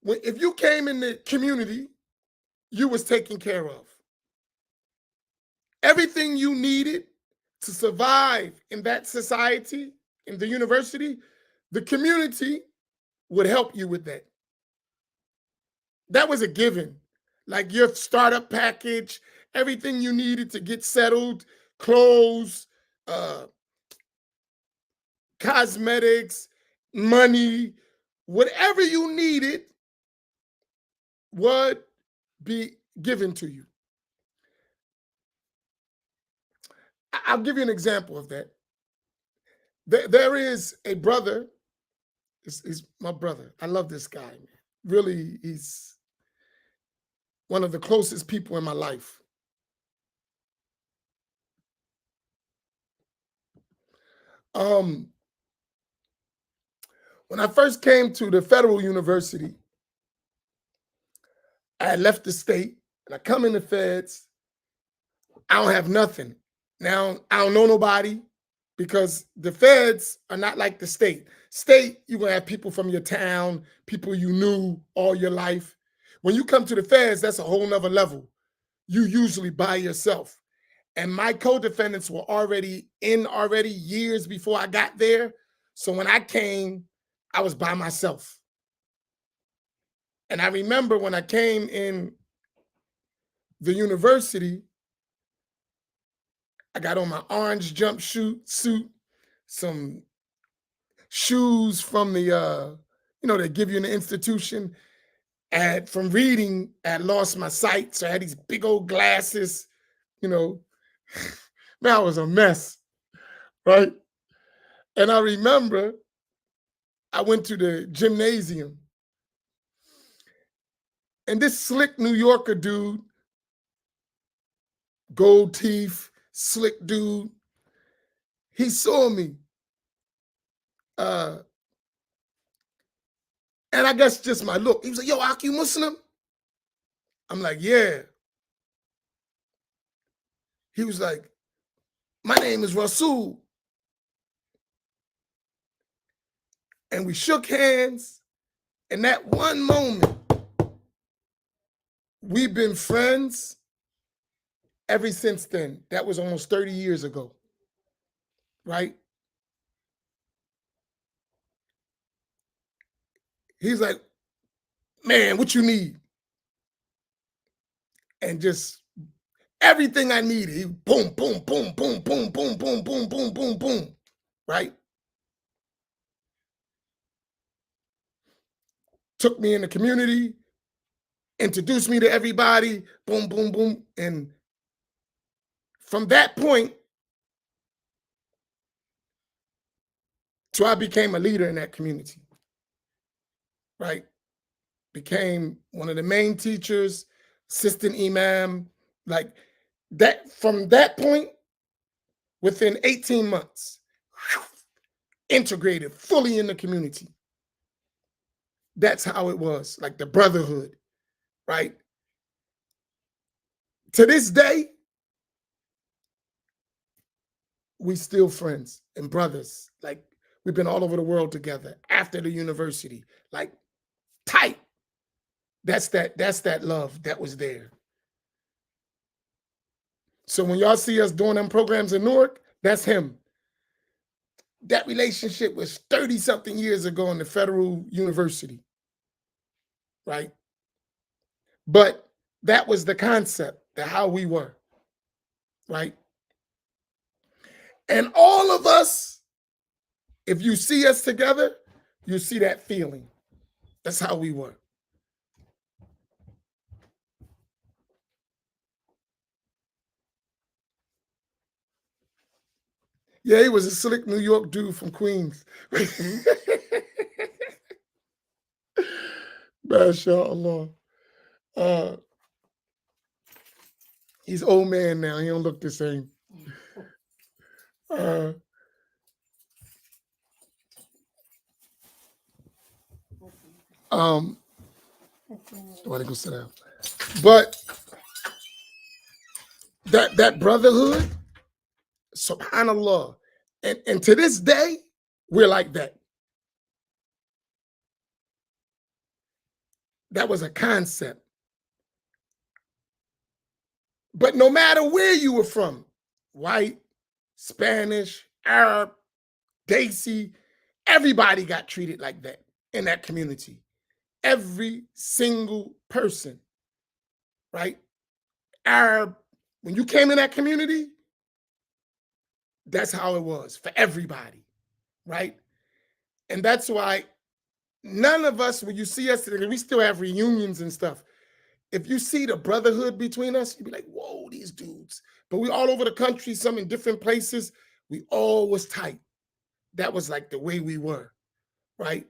A: if you came in the community, you was taken care of. Everything you needed to survive in that society, in the university, the community would help you with that. That was a given. Like your startup package, everything you needed to get settled, clothes, cosmetics, money, whatever you needed would be given to you. I'll give you an example of that. There is a brother, he's my brother. I love this guy, man. Really, he's one of the closest people in my life. When I first came to the federal university, I had left the state and I come in the feds. I don't have nothing. Now, I don't know nobody because the feds are not like the state. State, you're going to have people from your town, people you knew all your life. When you come to the feds, that's a whole nother level. You usually by yourself. And my co-defendants were already years before I got there. So when I came, I was by myself. And I remember when I came in the university, I got on my orange suit, some shoes from the, they give you in the institution. And from reading, I had lost my sight. So I had these big old glasses, man, I was a mess, right? And I remember I went to the gymnasium. And this slick New Yorker dude, gold teeth, slick dude, he saw me. And I guess just my look. He was like, yo, Ak, you Muslim? I'm like, yeah. He was like, my name is Rasul. And we shook hands. And that one moment, we've been friends ever since then. That was almost 30 years ago, right? He's like, man, what you need? And just everything I needed, he boom, boom, boom, boom, boom, boom, boom, boom, boom, boom, boom, right? Took me in the community, introduced me to everybody, boom, boom, boom. And from that point, so I became a leader in that community, right? Became one of the main teachers, assistant imam, like that. From that point, within 18 months, integrated fully in the community. That's how it was, like the brotherhood, right? To this day, we still friends and brothers. Like we've been all over the world together after the university, like tight. That's that love that was there. So when y'all see us doing them programs in Newark, that's him. That relationship was 30-something years ago in the federal university, right? But that was the concept, how we were, right? And all of us, if you see us together, you see that feeling. That's how we were. Yeah, he was a slick New York dude from Queens. MashaAllah. He's old man now. He don't look the same. Want to go sit down. But that brotherhood, subhanAllah, and to this day, we're like that. That was a concept. But no matter where you were from, white, Spanish, Arab, Desi, everybody got treated like that in that community. Every single person, right? Arab, when you came in that community, that's how it was for everybody, right? And that's why none of us, when you see us today, we still have reunions and stuff. If you see the brotherhood between us, you'd be like, whoa, these dudes. But we all over the country, some in different places, we all was tight. That was like the way we were, right?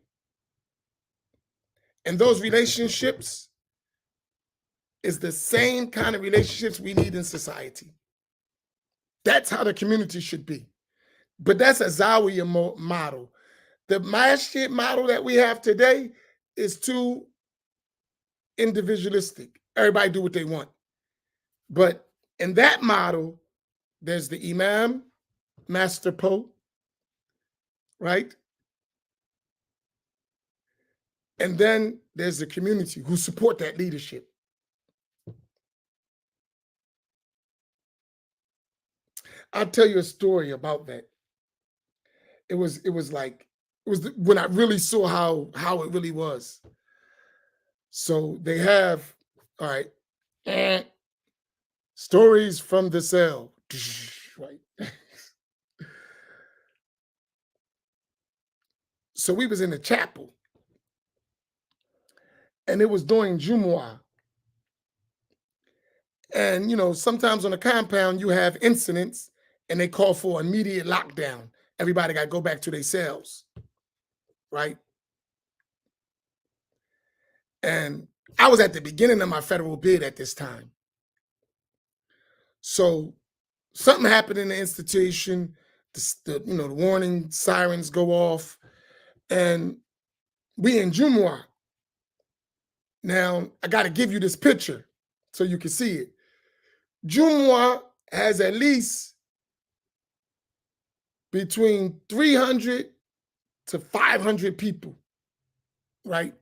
A: And those relationships is the same kind of relationships we need in society. That's how the community should be. But that's a zawiya model. The masjid model that we have today is too individualistic. Everybody do what they want. But in that model, there's the imam, master po, right? And then there's the community who support that leadership. I'll tell you a story about that. It was when I really saw how it really was. So they have, all right, stories from the cell, right? So we was in the chapel, and it was during Jumu'ah. And, you know, sometimes on the compound, you have incidents and they call for immediate lockdown. Everybody got to go back to their cells, right? And I was at the beginning of my federal bid at this time. So something happened in the institution, the warning sirens go off, and we in Jumu'ah. Now, I got to give you this picture so you can see it. Jumu'ah has at least between 300 to 500 people, right?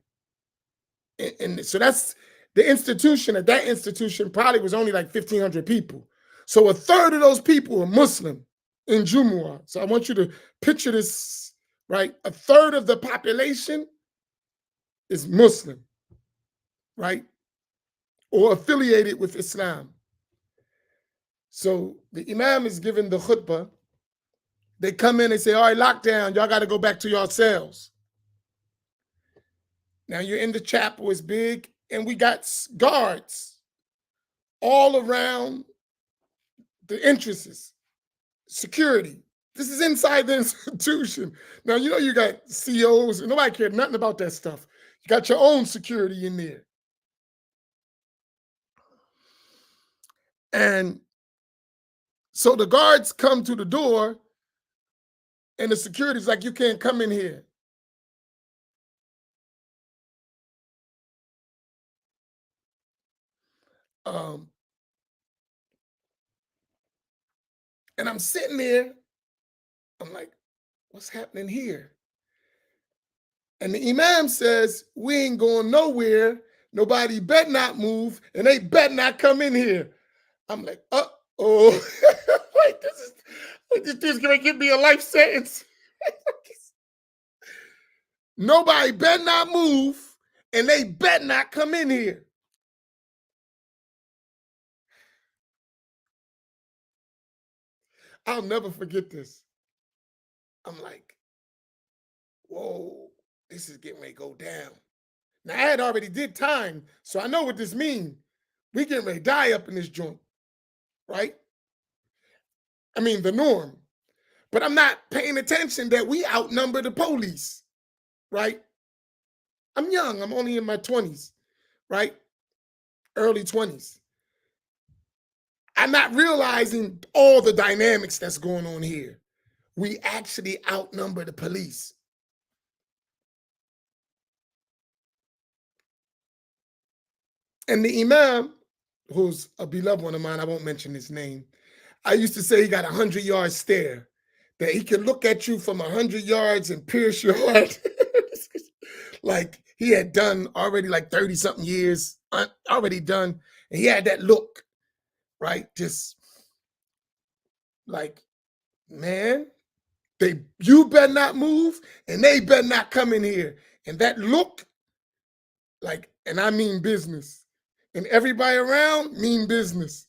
A: And so that's the institution. At that institution probably was only like 1,500 people. So a third of those people are Muslim in Jumu'ah. So I want you to picture this, right? A third of the population is Muslim, right? Or affiliated with Islam. So the imam is giving the khutbah. They come in and say, all right, lockdown, y'all got to go back to your cells. Now you're in the chapel, it's big, and we got guards all around the entrances, security. This is inside the institution. Now, you know, you got COs, and nobody cared nothing about that stuff. You got your own security in there. And so the guards come to the door, and the security's like, you can't come in here. And I'm sitting there, I'm like, what's happening here? And the imam says, we ain't going nowhere. Nobody better not move, and they better not come in here. I'm like, uh-oh. Like, this dude's gonna give me a life sentence. Nobody better not move, and they better not come in here. I'll never forget this. I'm like, whoa, this is getting ready to go down. Now, I had already did time, so I know what this means. We getting ready to die up in this joint, right? I mean, the norm. But I'm not paying attention that we outnumber the police, right? I'm young. I'm only in my 20s, right? Early 20s. I'm not realizing all the dynamics that's going on here. We actually outnumber the police. And the imam, who's a beloved one of mine, I won't mention his name, I used to say he got a 100-yard stare, that he can look at you from 100 yards and pierce your heart. Like, He had done already like 30 something years, already done. And he had that look, right? Just like, man, you better not move and they better not come in here. And that look, like, and I mean business. And everybody around mean business.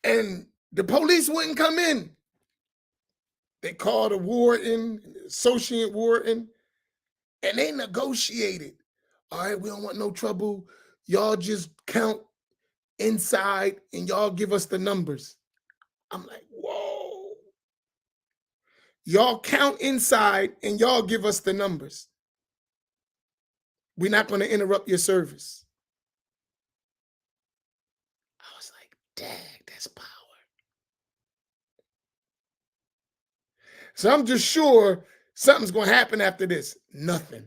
A: And the police wouldn't come in. They called a warden, associate warden, and they negotiated. All right, we don't want no trouble. Y'all just count inside and y'all give us the numbers. I'm like, whoa. Y'all count inside and y'all give us the numbers. We're not going to interrupt your service. I was like, dang, that's power. So I'm just sure something's going to happen after this. Nothing.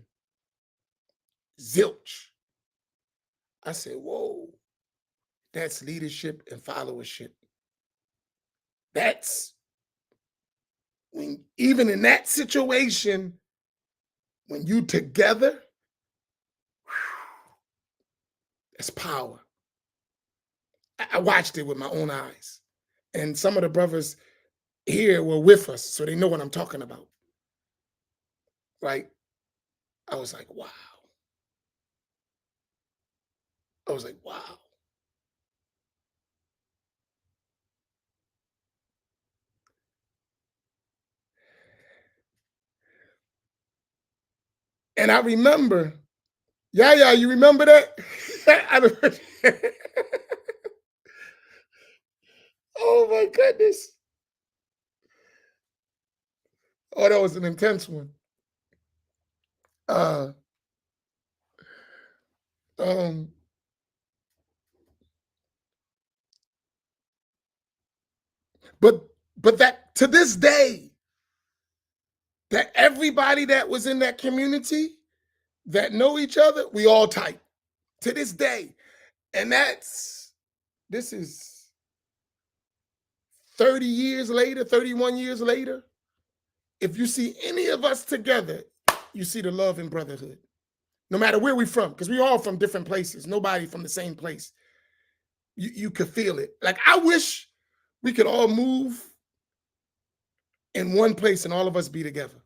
A: Zilch. I said, whoa, that's leadership and followership. That's when, even in that situation, when you together, that's power. I watched it with my own eyes. And some of the brothers here were with us, so they know what I'm talking about. Right? I was like, wow. I was like, wow. And I remember, yeah, you remember that? Oh my goodness. Oh, that was an intense one. Uh, um, but that, to this day, that everybody that was in that community that know each other, we all tight to this day. And this is 30 years later, 31 years later. If you see any of us together, you see the love and brotherhood. No matter where we're from, because we're all from different places. Nobody from the same place. You could feel it. Like, I wish we could all move in one place and all of us be together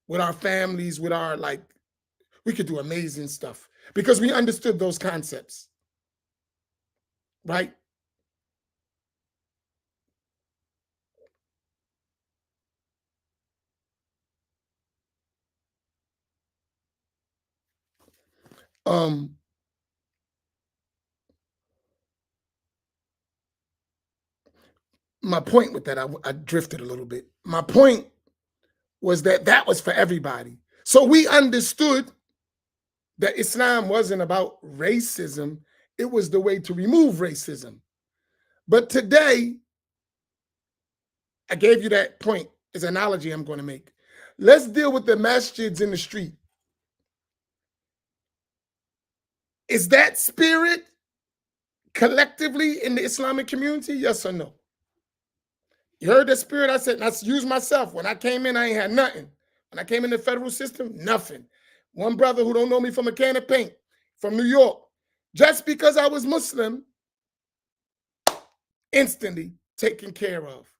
A: with our families, with our, like, we could do amazing stuff because we understood those concepts, right? Um, my point with that, I drifted a little bit. My point was that was for everybody. So we understood that Islam wasn't about racism. It was the way to remove racism. But today, I gave you that point as an analogy I'm going to make. Let's deal with the masjids in the street. Is that spirit collectively in the Islamic community? Yes or no? You heard the spirit? I said, let's use myself. When I came in, I ain't had nothing. When I came in the federal system, nothing. One brother who don't know me from a can of paint from New York, just because I was Muslim, instantly taken care of.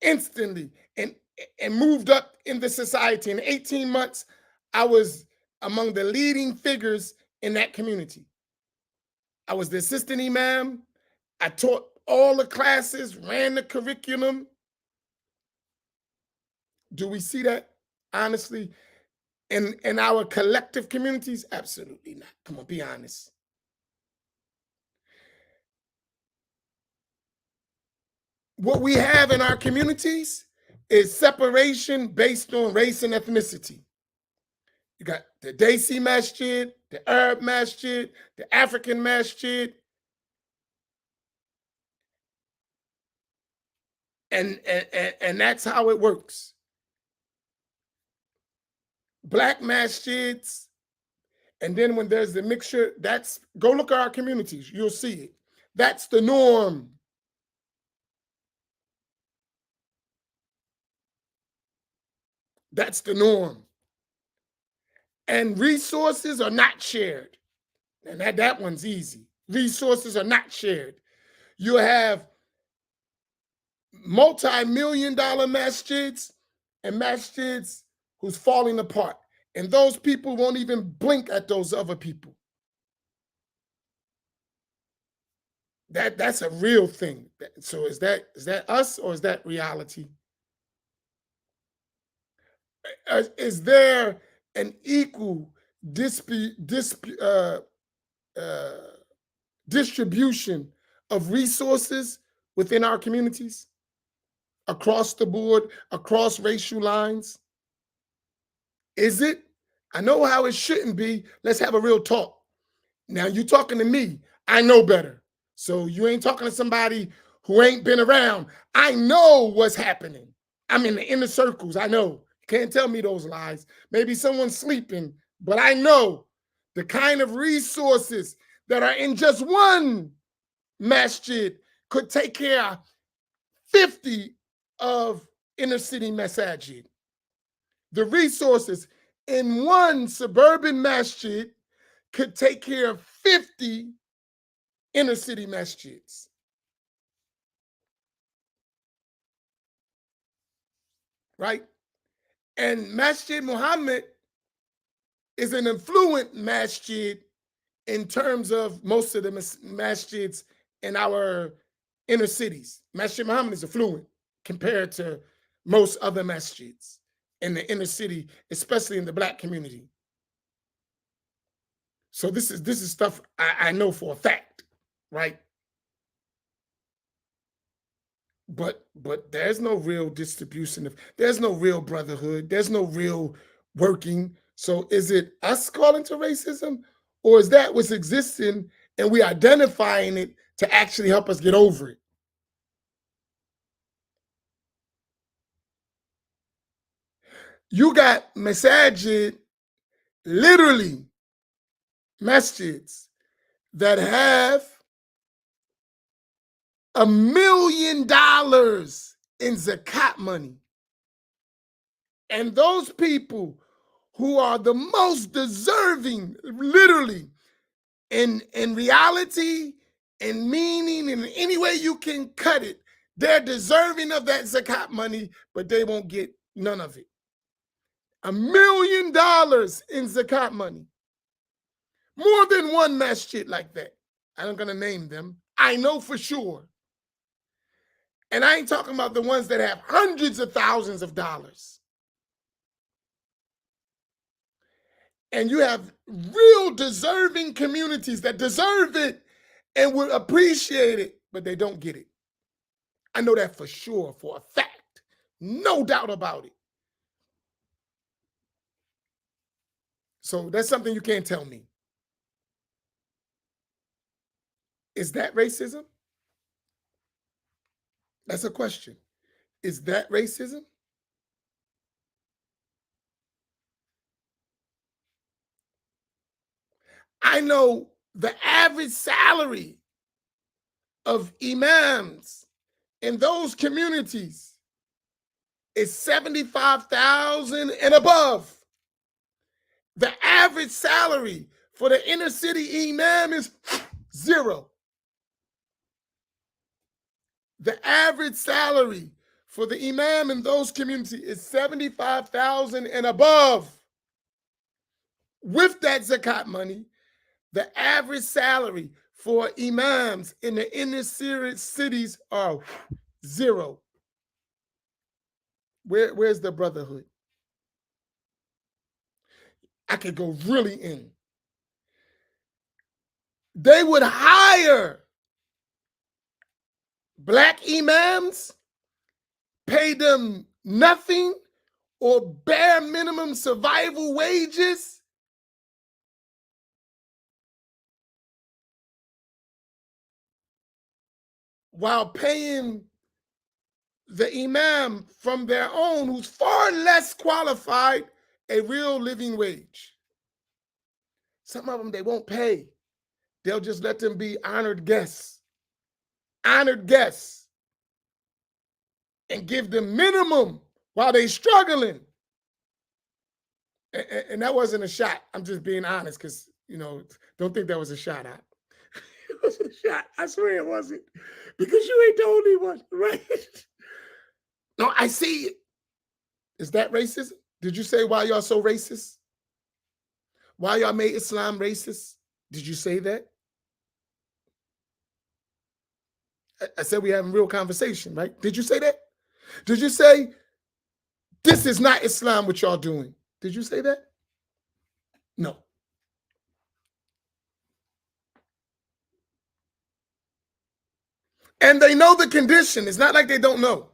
A: Instantly. And moved up in the society. In 18 months, I was among the leading figures in that community. I was the assistant imam. I taught all the classes, ran the curriculum. Do we see that? Honestly, in our collective communities? Absolutely not. Come on, be honest. What we have in our communities is separation based on race and ethnicity. You got the Desi Masjid, the Arab Masjid, the African Masjid, and that's how it works. Black masjids, and then when there's the mixture, that's, go look at our communities, you'll see it. That's the norm. That's the norm. And resources are not shared. And that one's easy. Resources are not shared. You have multi-million-dollar masjids and masjids who's falling apart. And those people won't even blink at those other people. That's a real thing. So is that us or is that reality? Is there an equal uh, distribution of resources within our communities, across the board, across racial lines? Is it? I know how it shouldn't be. Let's have a real talk. Now you talking to me. I know better. So you ain't talking to somebody who ain't been around. I know what's happening. I'm in the inner circles. I know. You can't tell me those lies. Maybe someone's sleeping, but I know the kind of resources that are in just one masjid could take care of 50 of inner city masajid. The resources in one suburban masjid could take care of 50 inner city masjids. Right? And Masjid Muhammad is an affluent masjid in terms of most of the masjids in our inner cities. Masjid Muhammad is affluent compared to most other masjids in the inner city, especially in the Black community. So this is stuff I know for a fact, right? But there's no real distribution of, there's no real brotherhood, there's no real working. So is it us calling to racism, or is that what's existing and we identifying it to actually help us get over it? You got masajid, literally masjids, that have $1 million in zakat money. And those people who are the most deserving, literally, in reality, in meaning, in any way you can cut it, they're deserving of that zakat money, but they won't get none of it. $1 million in zakat money. More than one masjid like that. I'm going to name them. I know for sure. And I ain't talking about the ones that have hundreds of thousands of dollars. And you have real deserving communities that deserve it and would appreciate it, but they don't get it. I know that for sure, for a fact. No doubt about it. So that's something you can't tell me. Is that racism? That's a question. Is that racism? I know the average salary of imams in those communities is 75,000 and above. The average salary for the inner city imam is zero. The average salary for the imam in those communities is 75,000 and above. With that zakat money, the average salary for imams in the inner cities are zero. Where's the brotherhood? I could go really in. They would hire Black imams, pay them nothing or bare minimum survival wages, while paying the imam from their own, who's far less qualified, a real living wage. Some of them they won't pay. They'll just let them be honored guests. Honored guests. And give them minimum while they struggling. And that wasn't a shot. I'm just being honest because, don't think that was a shot out. It wasn't a shot. I swear it wasn't. Because you ain't the only one, right? No, I see it. Is that racism? Did you say why y'all so racist? Why y'all made Islam racist? Did you say that? I said we having real conversation, right? Did you say that? Did you say this is not Islam what y'all doing? Did you say that? No. And they know the condition. It's not like they don't know.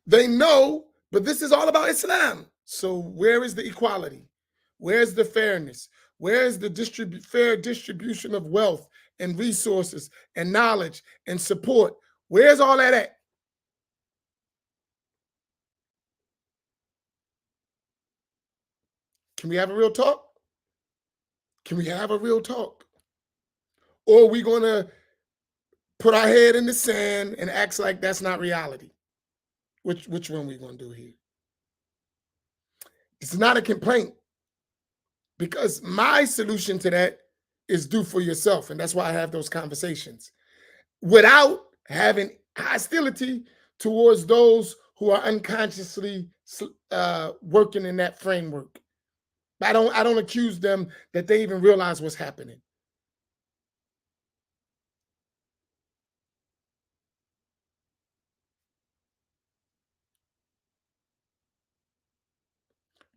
A: They know, but this is all about Islam. So where is the equality? Where's the fairness? Where's the fair distribution of wealth and resources and knowledge and support? Where's all that at? Can we have a real talk? Can we have a real talk? Or are we going to put our head in the sand and act like that's not reality? Which one we going to do here? It's not a complaint, because my solution to that is do for yourself. And that's why I have those conversations without having hostility towards those who are unconsciously working in that framework. I don't accuse them that they even realize what's happening.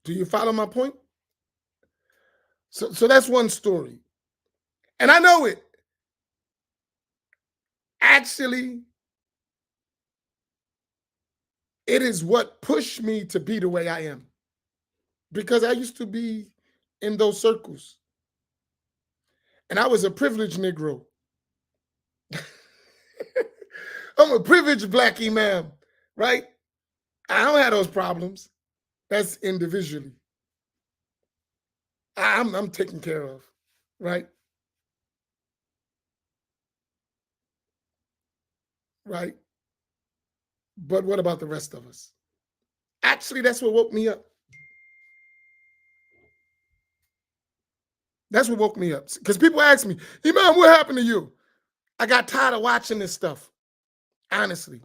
A: Do you follow my point? So that's one story. And I know it. Actually, it is what pushed me to be the way I am. Because I used to be in those circles. And I was a privileged Negro. I'm a privileged Black imam, right? I don't have those problems. That's individually. I'm taken care of, right? Right. But what about the rest of us? Actually, that's what woke me up. That's what woke me up. Because people ask me, Imam, what happened to you? I got tired of watching this stuff, honestly.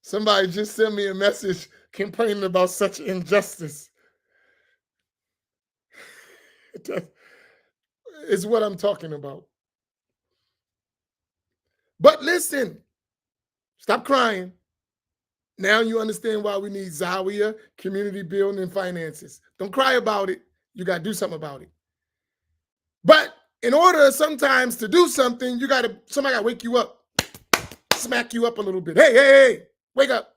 A: Somebody just sent me a message complaining about such injustice. Is what I'm talking about. But listen, stop crying. Now you understand why we need zawiya, community building, and finances. Don't cry about it. You got to do something about it. But in order sometimes to do something, somebody got to wake you up, smack you up a little bit. Hey, wake up.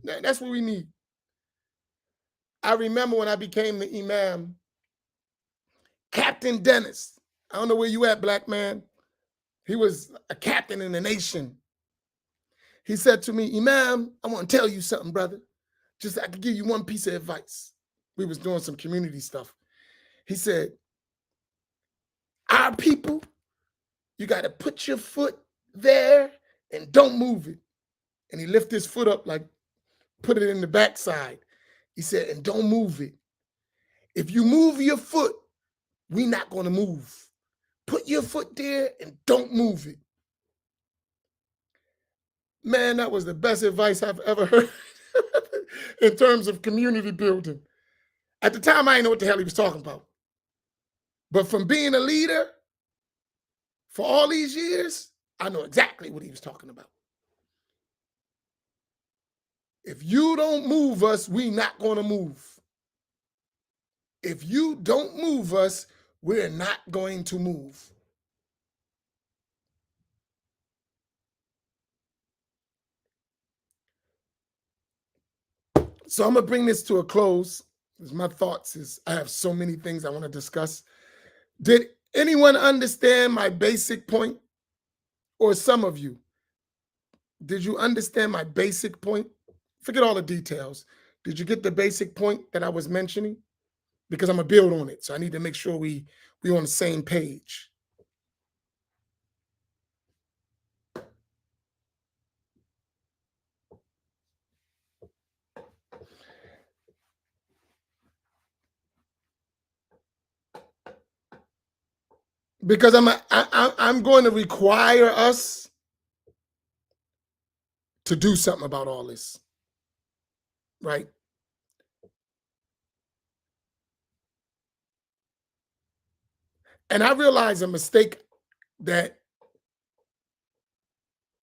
A: That's what we need. I remember when I became the imam, Captain Dennis. I don't know where you at, black man. He was a captain in the nation. He said to me, Imam, I want to tell you something, brother. Just I could give you one piece of advice. We was doing some community stuff. He said, our people, you got to put your foot there and don't move it. And he lifted his foot up, like put it in the backside. He said, and don't move it. If you move your foot, we not going to move. Put your foot there and don't move it. Man, that was the best advice I've ever heard in terms of community building. At the time, I didn't know what the hell he was talking about. But from being a leader for all these years, I know exactly what he was talking about. If you don't move us, we not going to move. If you don't move us, we're not going to move. So I'm going to bring this to a close. My thoughts is I have so many things I want to discuss. Did anyone understand my basic point? Or some of you? Did you understand my basic point Forget all the details. Did you get the basic point that I was mentioning? Because I'm gonna build on it. So I need to make sure we on the same page. Because I'm going to require us to do something about all this, right? And I realize a mistake that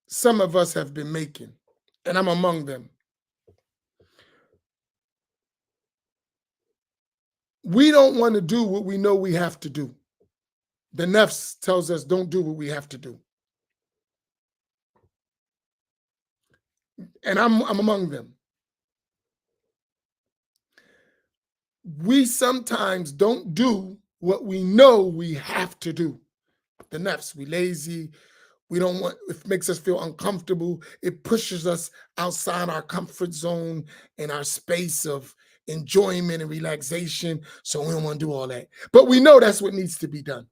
A: some of us have been making, and I'm among them. We don't want to do what we know we have to do. The nafs tells us don't do what we have to do. And I'm among them. We sometimes don't do what we know we have to do. The nafs, we lazy, we don't want, it makes us feel uncomfortable. It pushes us outside our comfort zone and our space of enjoyment and relaxation. So we don't want to do all that. But we know that's what needs to be done.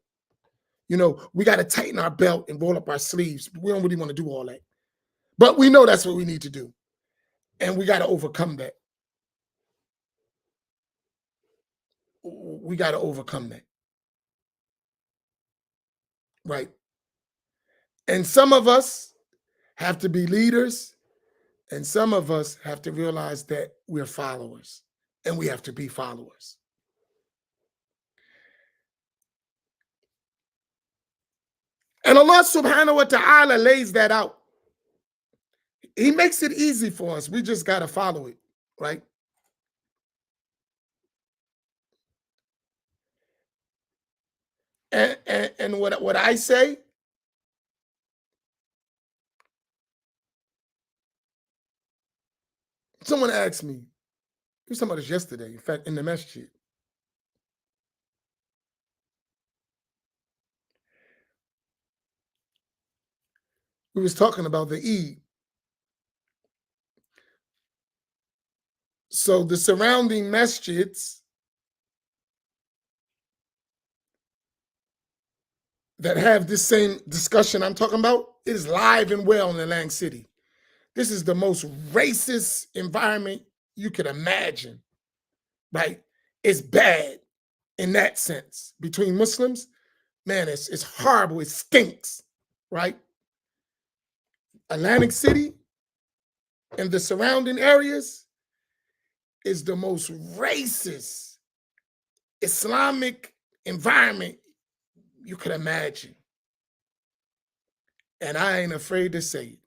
A: You know, we got to tighten our belt and roll up our sleeves. We don't really want to do all that. But we know that's what we need to do. And we got to overcome that. We got to overcome that. Right. And some of us have to be leaders, and some of us have to realize that we're followers, and we have to be followers. And Allah subhanahu wa ta'ala lays that out. He makes it easy for us. We just got to follow it, right? And what I say, someone asked me, we were talking about this yesterday, in fact, in the masjid. We was talking about the Eid. So the surrounding masjids that have this same discussion I'm talking about is live and well in Atlantic City. This is the most racist environment you could imagine, right? It's bad in that sense. Between Muslims, man, it's horrible. It stinks, right? Atlantic City and the surrounding areas is the most racist Islamic environment you could imagine. And I ain't afraid to say it.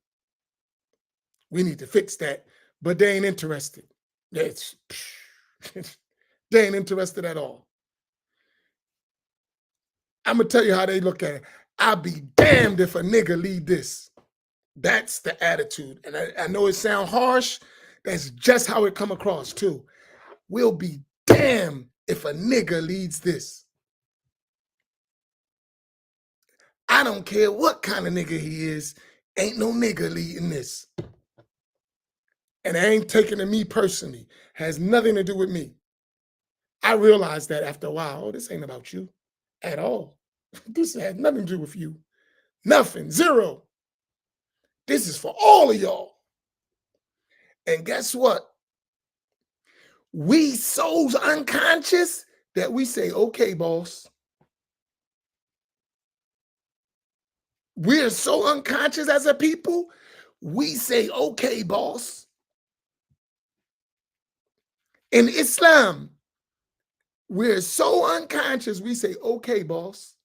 A: We need to fix that, but they ain't interested. They ain't interested at all. I'm gonna tell you how they look at it. I'll be damned if a nigga lead this. That's the attitude. And I know it sounds harsh. That's just how it come across too. We'll be damned if a nigga leads this. I don't care what kind of nigga he is. Ain't no nigga leading this. And it ain't taken to me personally. Has nothing to do with me. I realized that after a while, oh, this ain't about you at all. This has nothing to do with you. Nothing, zero. This is for all of y'all. And guess what? We so unconscious that we say, okay, boss. We're so unconscious as a people, we say, okay, boss. In Islam, we're so unconscious, we say, okay, boss.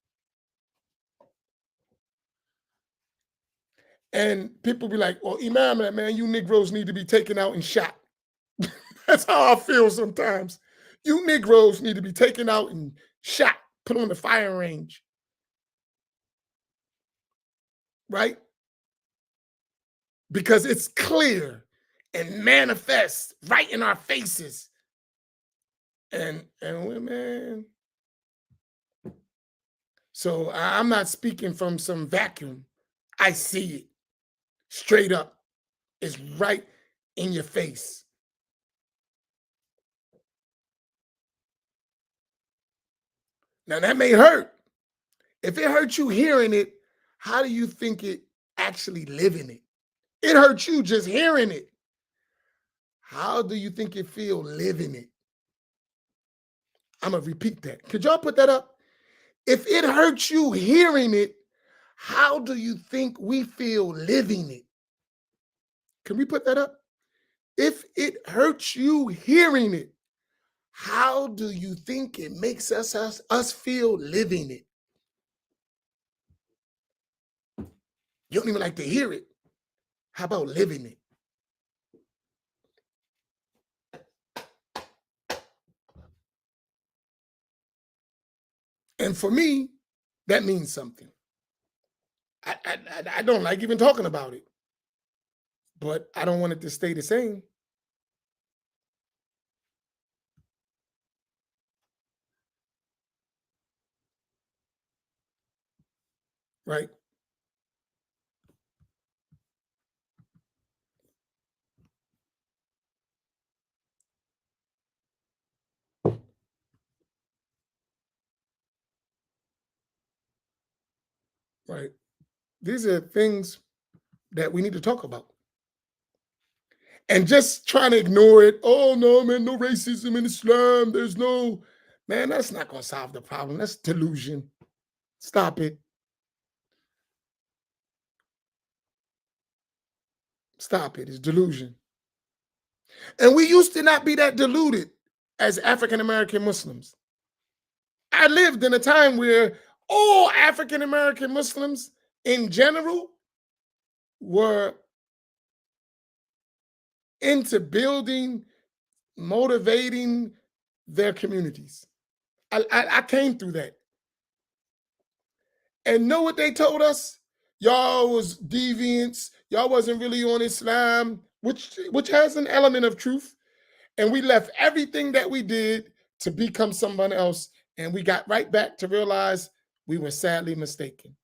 A: And people be like, well, Imam, man, you Negroes need to be taken out and shot. That's how I feel sometimes. You Negroes need to be taken out and shot, put on the firing range. Right? Because it's clear and manifest right in our faces. And man. So I'm not speaking from some vacuum. I see it straight up. It's right in your face. Now that may hurt. If it hurts you hearing it, how do you think it actually living it? It hurts you just hearing it. How do you think it feel living it? I'm gonna repeat that. Could y'all put that up? If it hurts you hearing it, how do you think we feel living it? Can we put that up? If it hurts you hearing it, how do you think it makes us feel living it? You don't even like to hear it. How about living it? And for me, that means something. I don't like even talking about it, but I don't want it to stay the same. Right? Right. These are things that we need to talk about. And just trying to ignore it. Oh no, man, no racism in Islam. There's no, man, that's not gonna solve the problem. That's delusion. Stop it. Stop it. It's delusion. And we used to not be that deluded as African American Muslims. I lived in a time where all African American Muslims in general were into building, motivating their communities. I came through that. And know what they told us? Y'all was deviants. Y'all wasn't really on Islam, which has an element of truth. And we left everything that we did to become someone else. And we got right back to realize we were sadly mistaken.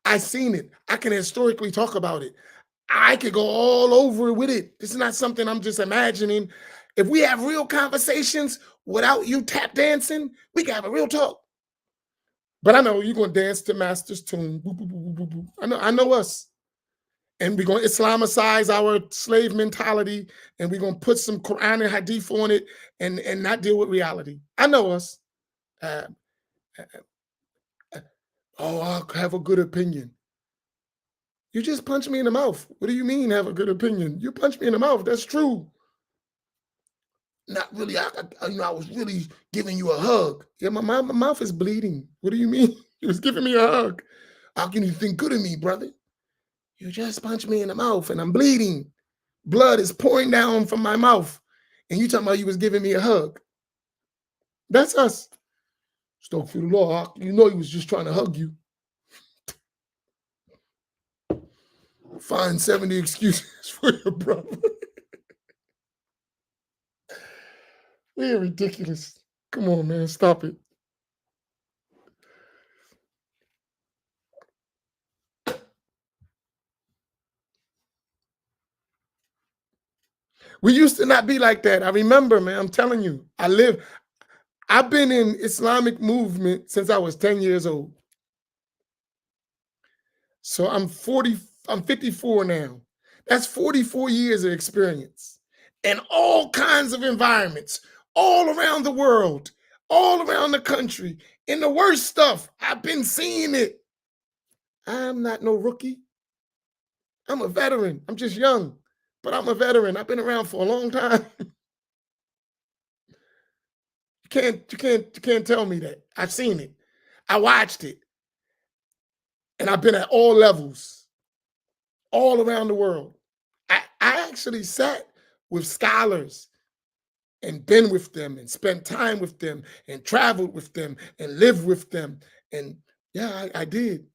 A: I seen it. I can historically talk about it. I could go all over with it. This is not something I'm just imagining. If we have real conversations without you tap dancing, we can have a real talk. But I know you're gonna dance to Master's tune. Boop, boop, boop, boop, boop. I know us. And we're gonna Islamicize our slave mentality, and we're gonna put some Quran and Hadith on it, and not deal with reality. I know us. Uh, oh, I'll have a good opinion. You just punch me in the mouth. What do you mean have a good opinion? You punch me in the mouth. That's true. Not really. I was really giving you a hug. Yeah, my mouth is bleeding. What do you mean? You was giving me a hug. How can you think good of me, brother? You just punched me in the mouth and I'm bleeding. Blood is pouring down from my mouth. And you talking about you was giving me a hug. That's us. Astaghfirullah. You know he was just trying to hug you. Find 70 excuses for your brother. We're ridiculous. Come on, man. Stop it. We used to not be like that. I remember, man. I'm telling you. I've been in Islamic movement since I was 10 years old. So I'm 54 now. That's 44 years of experience in all kinds of environments, all around the world, all around the country. In the worst stuff, I've been seeing it. I'm not no rookie. I'm a veteran. I'm just young, but I'm a veteran. I've been around for a long time. You can't tell me that. I've seen it. I watched it. And I've been at all levels, all around the world. I actually sat with scholars and been with them and spent time with them and traveled with them and lived with them. And yeah, I did.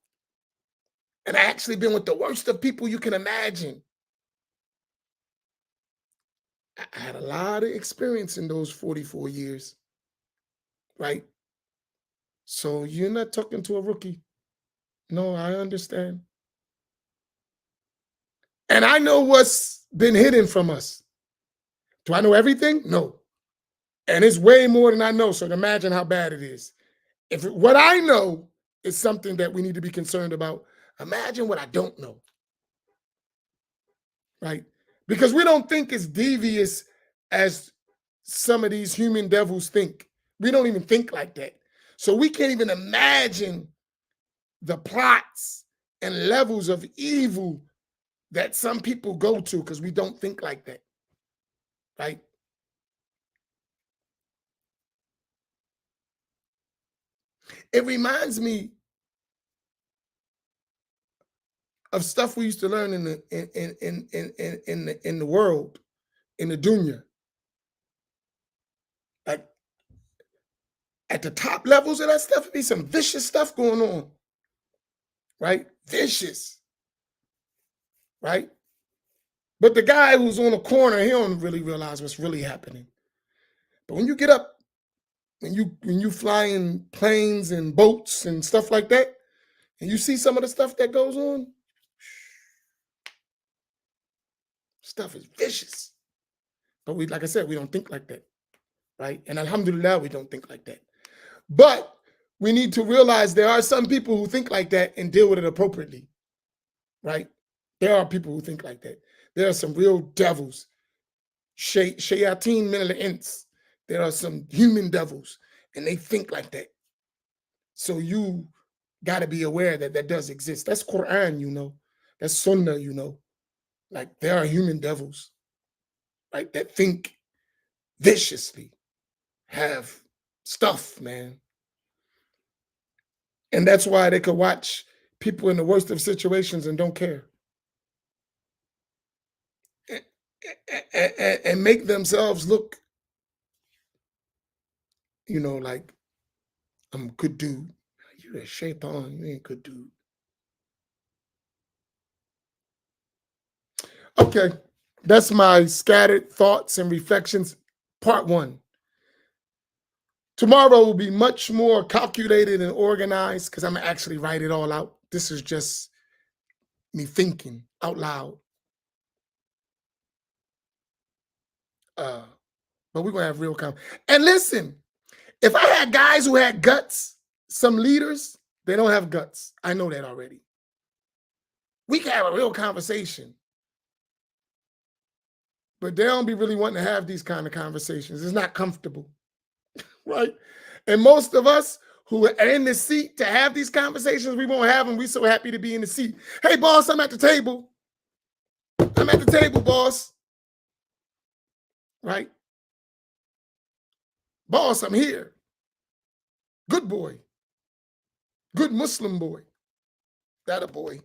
A: And I actually been with the worst of people you can imagine. I had a lot of experience in those 44 years, right? So you're not talking to a rookie. No, I understand. And I know what's been hidden from us. Do I know everything? No. And it's way more than I know. So imagine how bad it is. If what I know is something that we need to be concerned about, imagine what I don't know. Right? Because we don't think as devious as some of these human devils think. We don't even think like that. So we can't even imagine the plots and levels of evil that some people go to because we don't think like that. Right? It reminds me of stuff we used to learn in the world, in the dunya. Like at the top levels of that stuff, it'd be some vicious stuff going on. Right? Vicious. Right? But the guy who's on the corner, he don't really realize what's really happening. But when you get up, when you fly in planes and boats and stuff like that, and you see some of the stuff that goes on, stuff is vicious. But we, like I said, we don't think like that, right? And alhamdulillah, we don't think like that. But we need to realize there are some people who think like that and deal with it appropriately, right? There are people who think like that. There are some real devils, shayateen min al-ins. There are some human devils, and they think like that. So you got to be aware that that does exist. That's Quran, you know. That's Sunnah, you know. Like there are human devils, right, that think viciously, have stuff, man. And that's why they could watch people in the worst of situations and don't care. And make themselves look, you know, like, I'm a good dude. You're a shaitan. You ain't a good dude. Okay, that's my scattered thoughts and reflections, part one. Tomorrow will be much more calculated and organized because I'm going to actually write it all out. This is just me thinking out loud. But we're going to have real conversation. And listen, if I had guys who had guts, some leaders, they don't have guts. I know that already. We can have a real conversation. But they don't be really wanting to have these kind of conversations. It's not comfortable, right? And most of us who are in the seat to have these conversations, we won't have them. We're so happy to be in the seat. Hey, boss, I'm at the table. I'm at the table, boss. Right? Boss, I'm here. Good boy. Good Muslim boy. That a boy.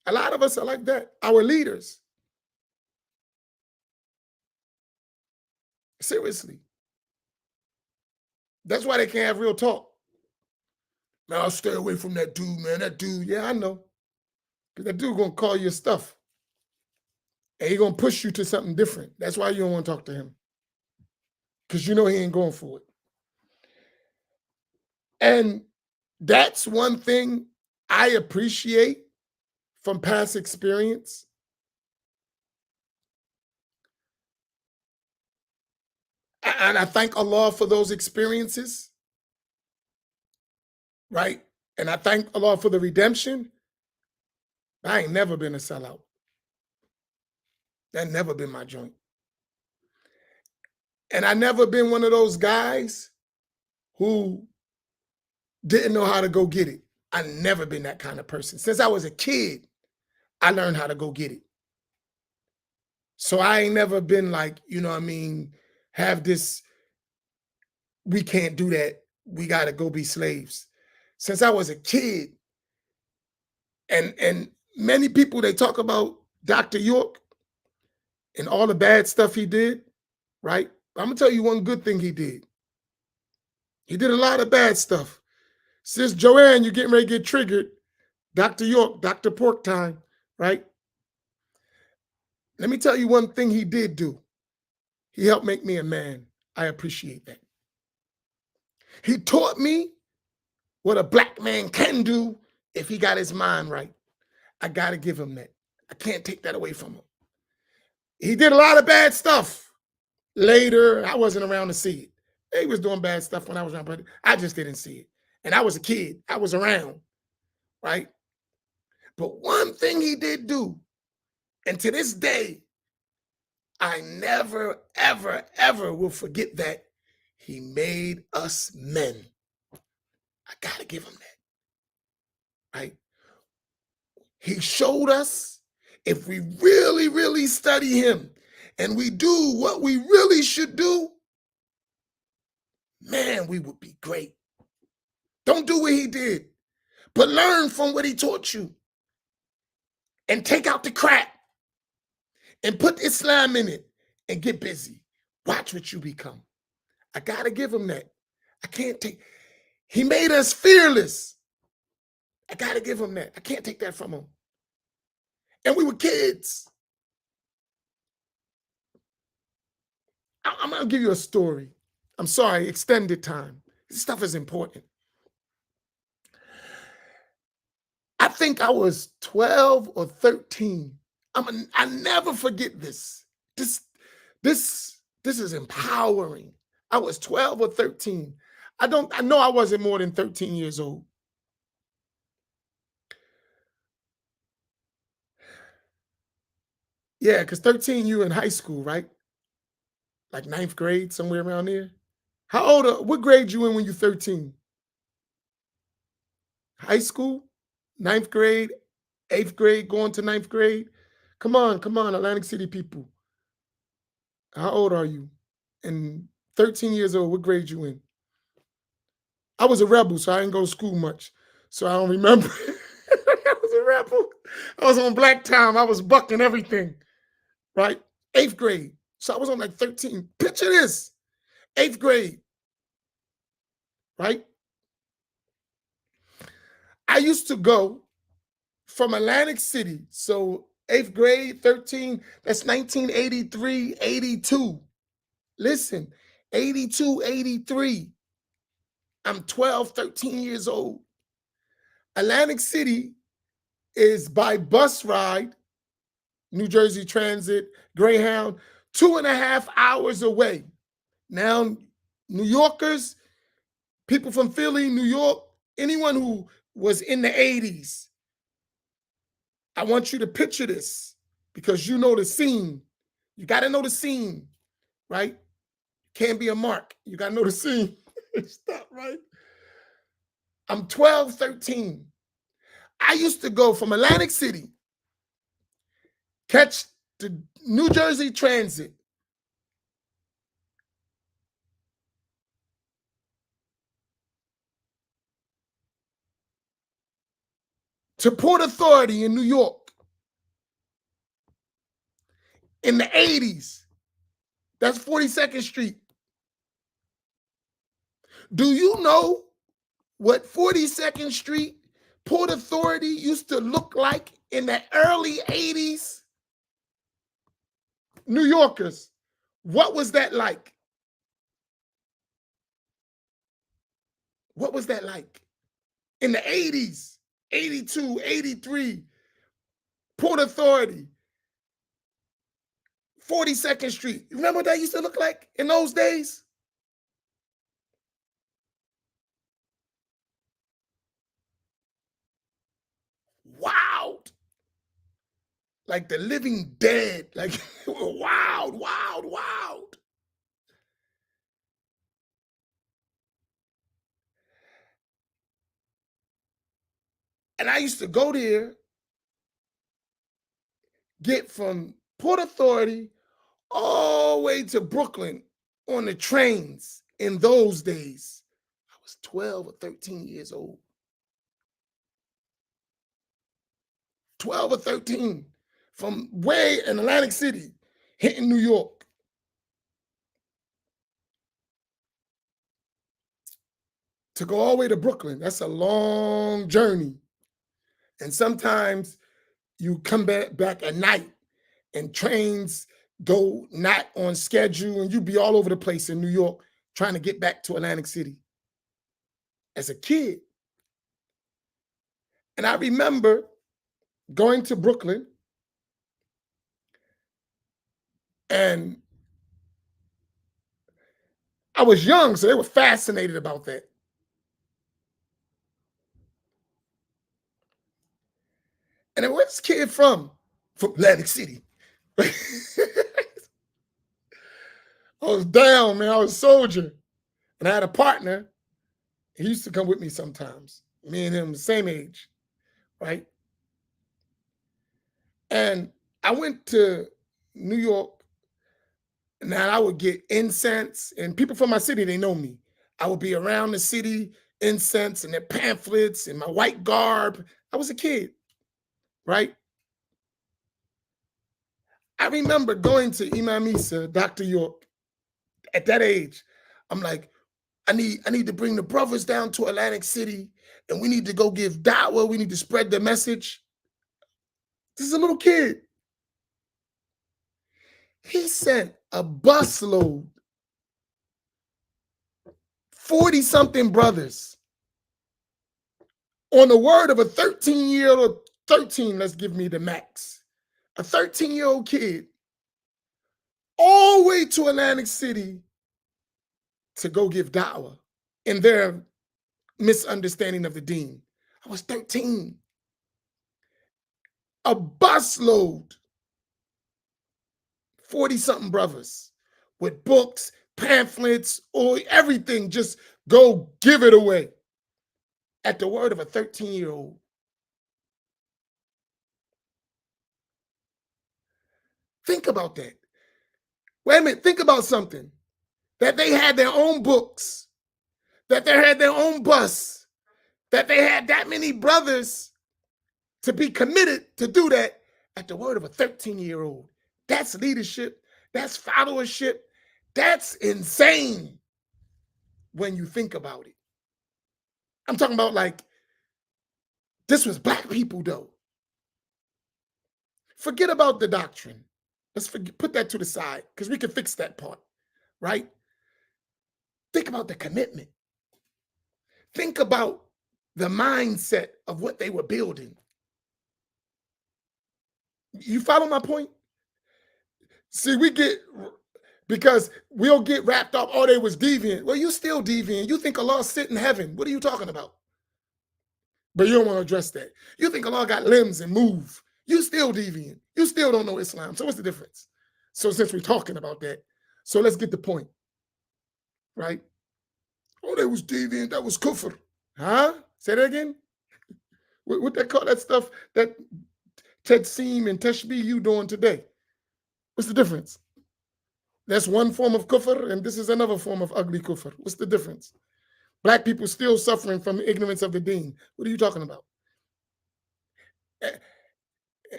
A: A lot of us are like that. Our leaders. Seriously. That's why they can't have real talk. Now, I'll stay away from that dude, man. That dude, yeah, I know. Because that dude gonna call your stuff. And he gonna push you to something different. That's why you don't want to talk to him. Because you know he ain't going for it. And that's one thing I appreciate from past experience. And I thank Allah for those experiences, right? And I thank Allah for the redemption. I ain't never been a sellout. That never been my joint. And I never been one of those guys who didn't know how to go get it. I never been that kind of person. Since I was a kid, I learned how to go get it. So I ain't never been like, you know what I mean, have this, we can't do that. We got to go be slaves. Since I was a kid, and many people, they talk about Dr. York and all the bad stuff he did, right? I'm going to tell you one good thing he did. He did a lot of bad stuff. Sis Joanne, you're getting ready to get triggered. Dr. York, Dr. Pork Time, right? Let me tell you one thing he did do. He helped make me a man. I appreciate that. He taught me what a black man can do if he got his mind right. I got to give him that. I can't take that away from him. He did a lot of bad stuff. Later, I wasn't around to see it. He was doing bad stuff when I was around, but I just didn't see it. And I was a kid. I was around, right? But one thing he did do, and to this day, I never, ever, ever will forget that. He made us men. I gotta give him that, right? He showed us if we really, really study him and we do what we really should do, man, we would be great. Don't do what he did, but learn from what he taught you and take out the crap and put Islam in it and get busy. Watch what you become. I gotta give him that. I can't take, he made us fearless. I gotta give him that. I can't take that from him. And we were kids. I'm gonna give you a story. I'm sorry, extended time. This stuff is important. I think I was 12 or 13. I never forget this. This is empowering. I was 12 or 13. I know I wasn't more than 13 years old. Yeah, because 13, you in high school, right? Like ninth grade, somewhere around there. What grade you in when you're 13? High school? Ninth grade, eighth grade, going to ninth grade? Come on, Atlantic City people. How old are you? And 13 years old, what grade you in? I was a rebel, so I didn't go to school much. So I don't remember. I was a rebel. I was on black time. I was bucking everything, right? Eighth grade. So I was on like 13. Picture this. Eighth grade, right? I used to go from Atlantic City. So eighth grade, 13, that's 1983, 82. Listen, 82, 83. I'm 12, 13 years old. Atlantic City is by bus ride, New Jersey Transit, Greyhound, 2.5 hours away. Now, New Yorkers, people from Philly, New York, anyone who was in the 80s, I want you to picture this because you know the scene. You got to know the scene, right? Can't be a mark. You got to know the scene. Stop, right? I'm 12, 13. I used to go from Atlantic City, catch the New Jersey Transit, to Port Authority in New York in the 80s. That's 42nd Street. Do you know what 42nd Street, Port Authority used to look like in the early 80s? New Yorkers, what was that like? What was that like? In the 80s, 82, 83, Port Authority, 42nd Street. You remember what that used to look like in those days? Wild. Like the living dead. Like wild, wild, wild. And I used to go there, get from Port Authority all the way to Brooklyn on the trains in those days. I was 12 or 13 years old. 12 or 13 from way in Atlantic City, hitting New York. To go all the way to Brooklyn, that's a long journey. And sometimes you come back at night and trains go not on schedule and you be all over the place in New York trying to get back to Atlantic City as a kid. And I remember going to Brooklyn And I was young, so they were fascinated about that. And then, where's this kid from? From Atlantic City. I was down, man. I was a soldier. And I had a partner. He used to come with me sometimes. Me and him, the same age, right? And I went to New York. Now I would get incense, and people from my city, they know me. I would be around the city, incense and their pamphlets and my white garb. I was a kid, right? I remember going to Imam Isa, Dr. York, at that age. I'm like, I need to bring the brothers down to Atlantic City, and we need to go give da'wah. We need to spread the message. This is a little kid. He sent a busload, 40-something brothers, on the word of a 13-year-old, 13, let's give me the max, a 13-year-old kid, all the way to Atlantic City to go give da'wah in their misunderstanding of the deen. I was 13. A busload, 40-something brothers with books, pamphlets, or everything, just go give it away at the word of a 13-year-old. Think about that. Wait a minute, think about something. That they had their own books, that they had their own bus, that they had that many brothers to be committed to do that at the word of a 13-year-old. That's leadership. That's followership. That's insane when you think about it. I'm talking about, like, this was black people, though. Forget about the doctrine. Let's put that to the side, because we can fix that part, right? Think about the commitment. Think about the mindset of what they were building. You follow my point? See, because we'll get wrapped up, oh, they was deviant. Well, you still deviant. You think Allah sit in heaven. What are you talking about? But you don't want to address that. You think Allah got limbs and move. You still deviant. You still don't know Islam. So what's the difference? So since we're talking about that, so let's get the point, right? Oh, they was deviant. That was kufr. Huh? Say that again? What they call that stuff, that Tedseem and Tashbih you doing today? What's the difference? That's one form of kufr, and this is another form of ugly kufr. What's the difference? Black people still suffering from the ignorance of the deen. What are you talking about?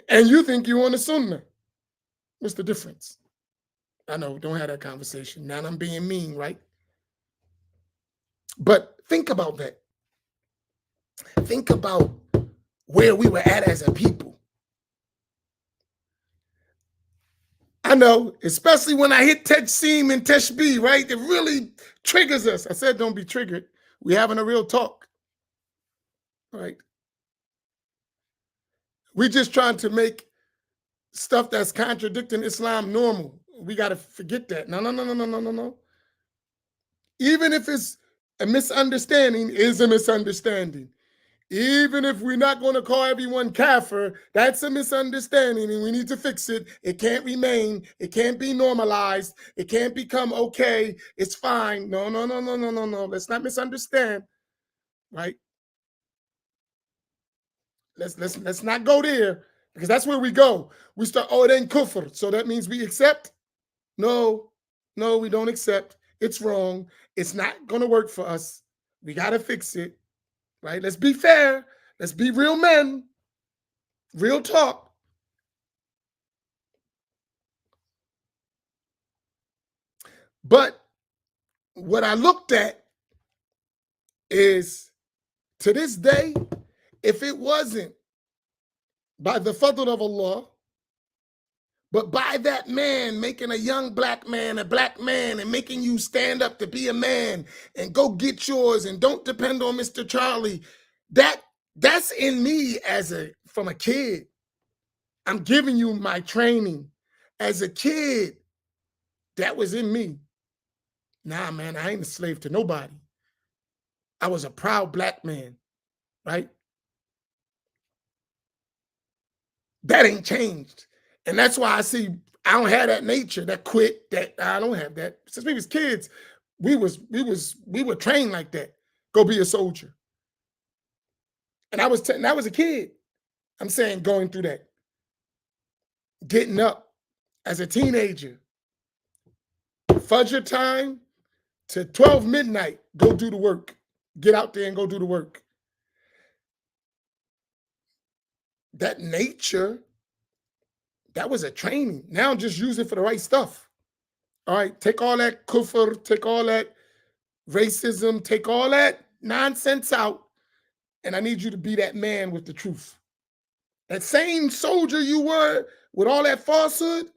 A: And you think you're on the sunnah. What's the difference? I know, don't have that conversation. Now I'm being mean, right? But think about that. Think about where we were at as a people. I know, especially when I hit Tedseem and Teshbih, right? It really triggers us. I said don't be triggered. We're having a real talk, right? We're just trying to make stuff that's contradicting Islam normal. We got to forget that. No. Even if it's a misunderstanding, is a misunderstanding. Even if we're not going to call everyone kafir, that's a misunderstanding and we need to fix it. It can't remain. It can't be normalized. It can't become okay. It's fine. No. Let's not misunderstand, right? Let's not go there, because that's where we go. We start, oh, it ain't kufr, so that means we accept? No, we don't accept. It's wrong. It's not going to work for us. We got to fix it. Right? Let's be fair. Let's be real men. Real talk. But what I looked at is, to this day, if it wasn't by the fadl of Allah, but by that man making a young black man a black man and making you stand up to be a man and go get yours and don't depend on Mr. Charlie, that's in me from a kid. I'm giving you my training as a kid. That was in me. Nah, man, I ain't a slave to nobody. I was a proud black man, right? That ain't changed. And that's why I see I don't have that nature, that quit, that I don't have that. Since we was kids, we were trained like that. Go be a soldier. And I was a kid. I'm saying going through that, getting up as a teenager, fudger time to 12 midnight, go do the work. Get out there and go do the work. That nature, that was a training. Now just use it for the right stuff. All right, take all that kufr, take all that racism, take all that nonsense out, and I need you to be that man with the truth. That same soldier you were with all that falsehood,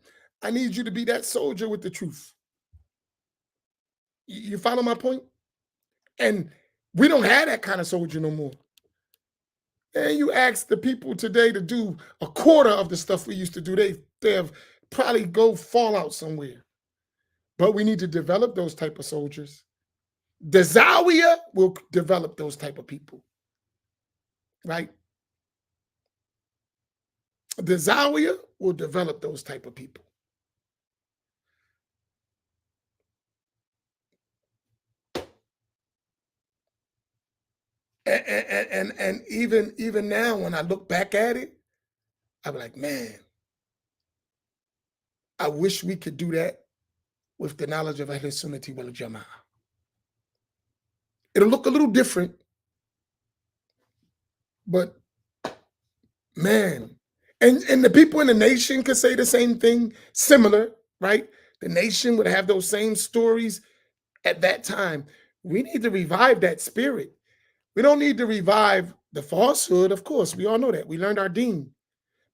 A: I need you to be that soldier with the truth. You follow my point? And we don't have that kind of soldier no more. And you ask the people today to do a quarter of the stuff we used to do, they have probably go fall out somewhere. But we need to develop those type of soldiers. The zawiya will develop those type of people, right? The zawiya will develop those type of people. And even now, when I look back at it, I'm like, man, I wish we could do that with the knowledge of Ahl Sunnati wal Jama'ah. It'll look a little different, but man, and the people in the nation could say the same thing, similar, right? The nation would have those same stories at that time. We need to revive that spirit. We don't need to revive the falsehood, of course. We all know that. We learned our deen.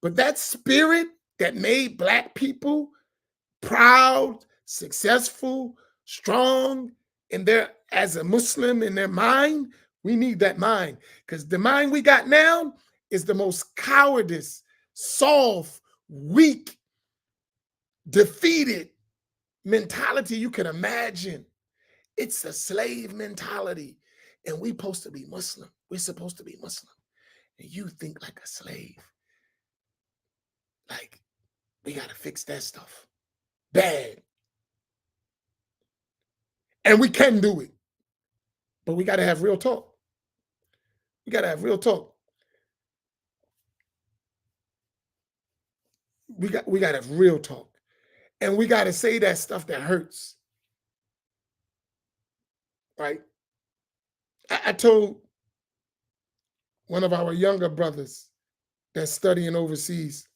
A: But that spirit that made Black people proud, successful, strong in their as a Muslim in their mind, we need that mind. Because the mind we got now is the most cowardice, soft, weak, defeated mentality you can imagine. It's a slave mentality. And we supposed to be Muslim. We're supposed to be Muslim. And you think like a slave. Like, we got to fix that stuff. Bad. And we can do it. But we got to have real talk. We got to have real talk. We got to have real talk. And we got to say that stuff that hurts. Right? I told one of our younger brothers that's studying overseas,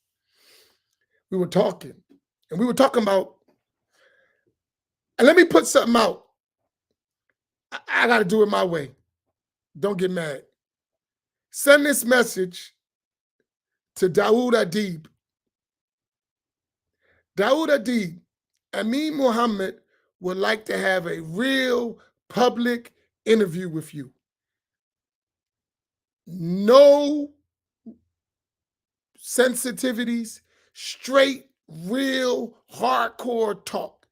A: we were talking. And we were talking about, and let me put something out. I got to do it my way. Don't get mad. Send this message to Dawood Adib. Dawood Adib, Amin Muhammad would like to have a real public interview with you. No sensitivities, straight, real, hardcore talk.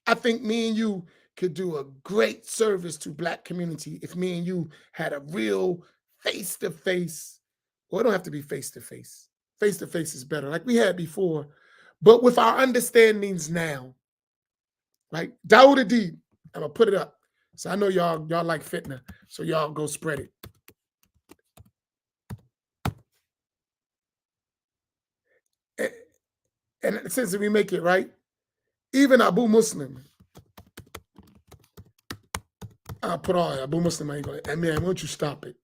A: I think me and you could do a great service to Black community if me and you had a real face-to-face. Well, it don't have to be face-to-face. Face-to-face is better, like we had before. But with our understandings now, right? Dawood Adib, I'm gonna put it up. So I know y'all like fitna, so y'all go spread it. And since we make it right, even Abu Muslim, I'll put on Abu Muslim, I ain't gonna, and man, won't you stop it?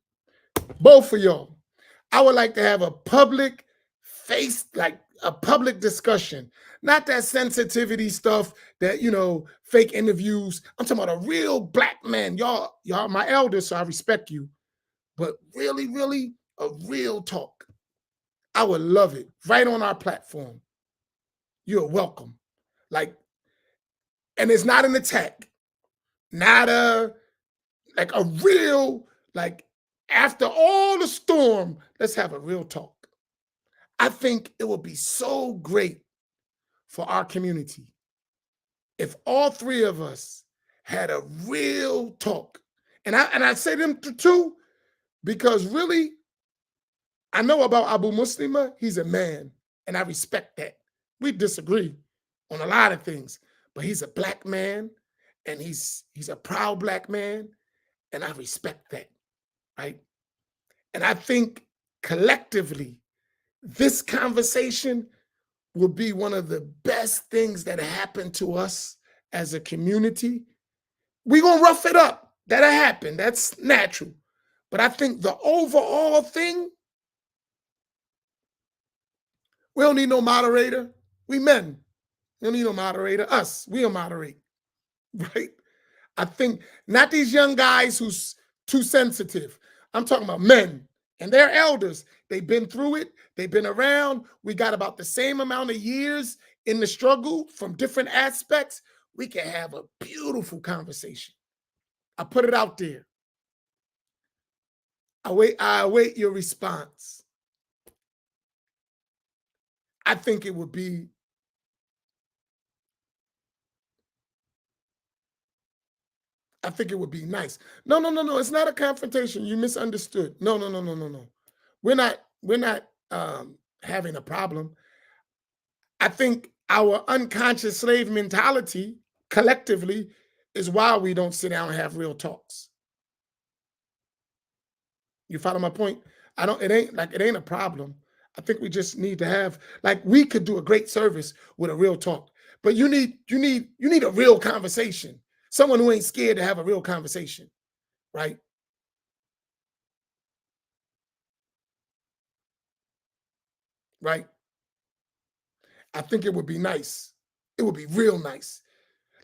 A: Both of y'all, I would like to have a public like a public discussion, not that sensitivity stuff that, fake interviews. I'm talking about a real Black man. Y'all my elders, so I respect you, but really, really a real talk. I would love it right on our platform. You're welcome. Like, and it's not an attack, not a real, like, after all the storm, let's have a real talk. I think it would be so great for our community. if all three of us had a real talk, and I say them too, because really, I know about Abu Muslima, he's a man, and I respect that. We disagree on a lot of things, but he's a black man, and he's a proud black man, and I respect that, right? And I think collectively, this conversation will be one of the best things that happened to us as a community. We're gonna rough it up. That'll happen. That's natural. But I think the overall thing, we don't need no moderator. We men. We don't need no moderator. Us, we'll moderate, right? I think not these young guys who's too sensitive. I'm talking about men and they're elders. They've been through it. They've been around. We got about the same amount of years in the struggle from different aspects. We can have a beautiful conversation. I put it out there. I await your response. I think it would be nice. No. It's not a confrontation. You misunderstood. No. We're not having a problem. I think our unconscious slave mentality collectively is why we don't sit down and have real talks. You follow my point? It ain't a problem. I think we just need to have, like, we could do a great service with a real talk, but you need a real conversation. Someone who ain't scared to have a real conversation, right? Right. I think it would be nice. It would be real nice.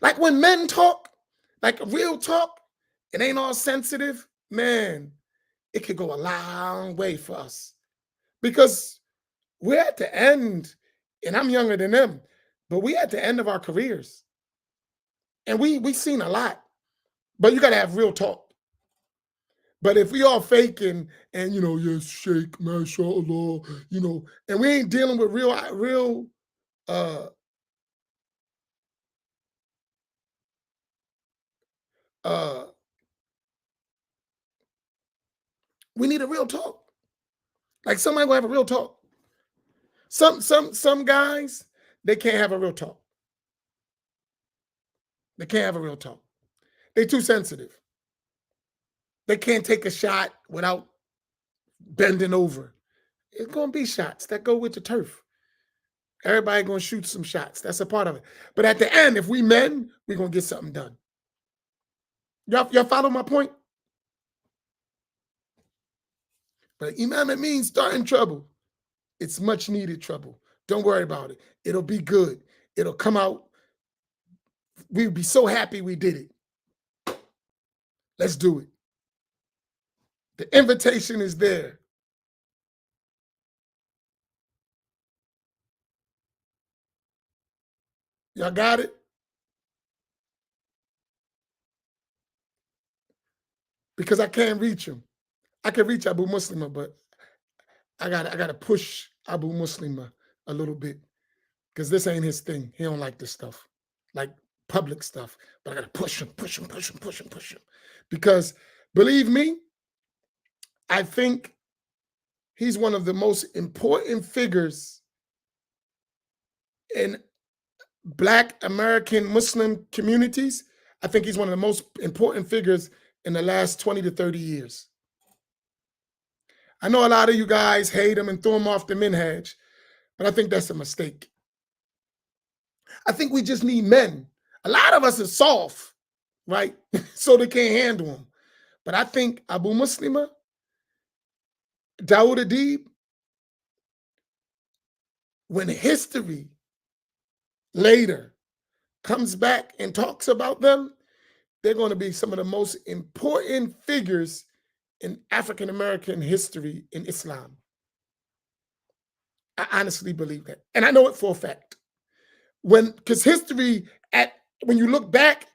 A: Like when men talk, like real talk, it ain't all sensitive, man, it could go a long way for us because we're at the end, and I'm younger than them, but we at the end of our careers. And we seen a lot, but you gotta have real talk. But if we all faking and yes, shake, mashallah, and we ain't dealing with real uh uh we need a real talk. Like somebody gonna have a real talk. Some guys, they can't have a real talk. They can't have a real talk. They're too sensitive. They can't take a shot without bending over. It's gonna be shots that go with the turf. Everybody gonna shoot some shots. That's a part of it. But at the end, if we men, we're gonna get something done. Y'all follow my point? But Imam Amin starting trouble. It's much needed trouble. Don't worry about it. It'll be good. It'll come out. We'll be so happy we did it. Let's do it. The invitation is there. Y'all got it? Because I can't reach him. I can reach Abu Muslima, but I gotta push Abu Muslima a little bit because this ain't his thing. He don't like this stuff, like public stuff. But I gotta push him. Because believe me, I think he's one of the most important figures in Black American Muslim communities. I think he's one of the most important figures in the last 20 to 30 years. I know a lot of you guys hate him and throw him off the minhaj, but I think that's a mistake. I think we just need men. A lot of us are soft, right? So they can't handle him. But I think Abu Muslima, Dawood Adib, when history later comes back and talks about them, they're going to be some of the most important figures in African American history in Islam. I honestly believe that. And I know it for a fact. Because history, when you look back,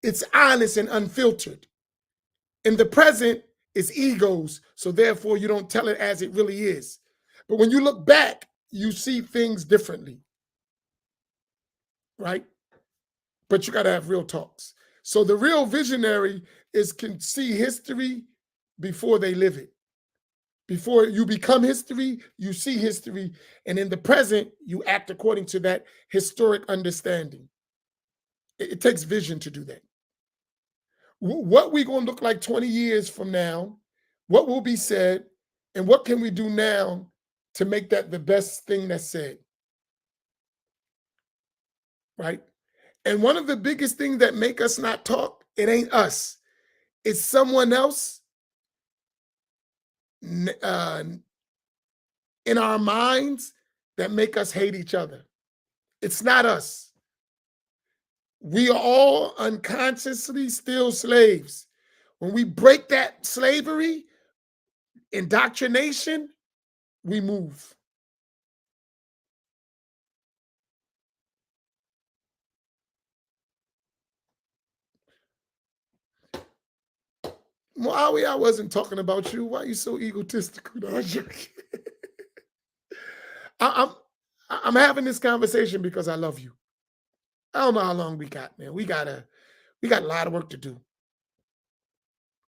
A: it's honest and unfiltered. In the present, it's egos. So therefore, you don't tell it as it really is. But when you look back, you see things differently. Right? but you got to have real talks. So the real visionary can see history before they live it. Before you become history, you see history, and in the present, you act according to that historic understanding. It takes vision to do that. What we going to look like 20 years from now, what will be said, and what can we do now to make that the best thing that's said, right? And one of the biggest things that make us not talk, it ain't us. It's someone else uh, in our minds that make us hate each other. It's not us. We are all unconsciously still slaves. When we break that slavery, indoctrination, we move. Muawi, I wasn't talking about you. Why are you so egotistical? No, I'm joking. I'm having this conversation because I love you. I don't know how long we got, man. We got a lot of work to do,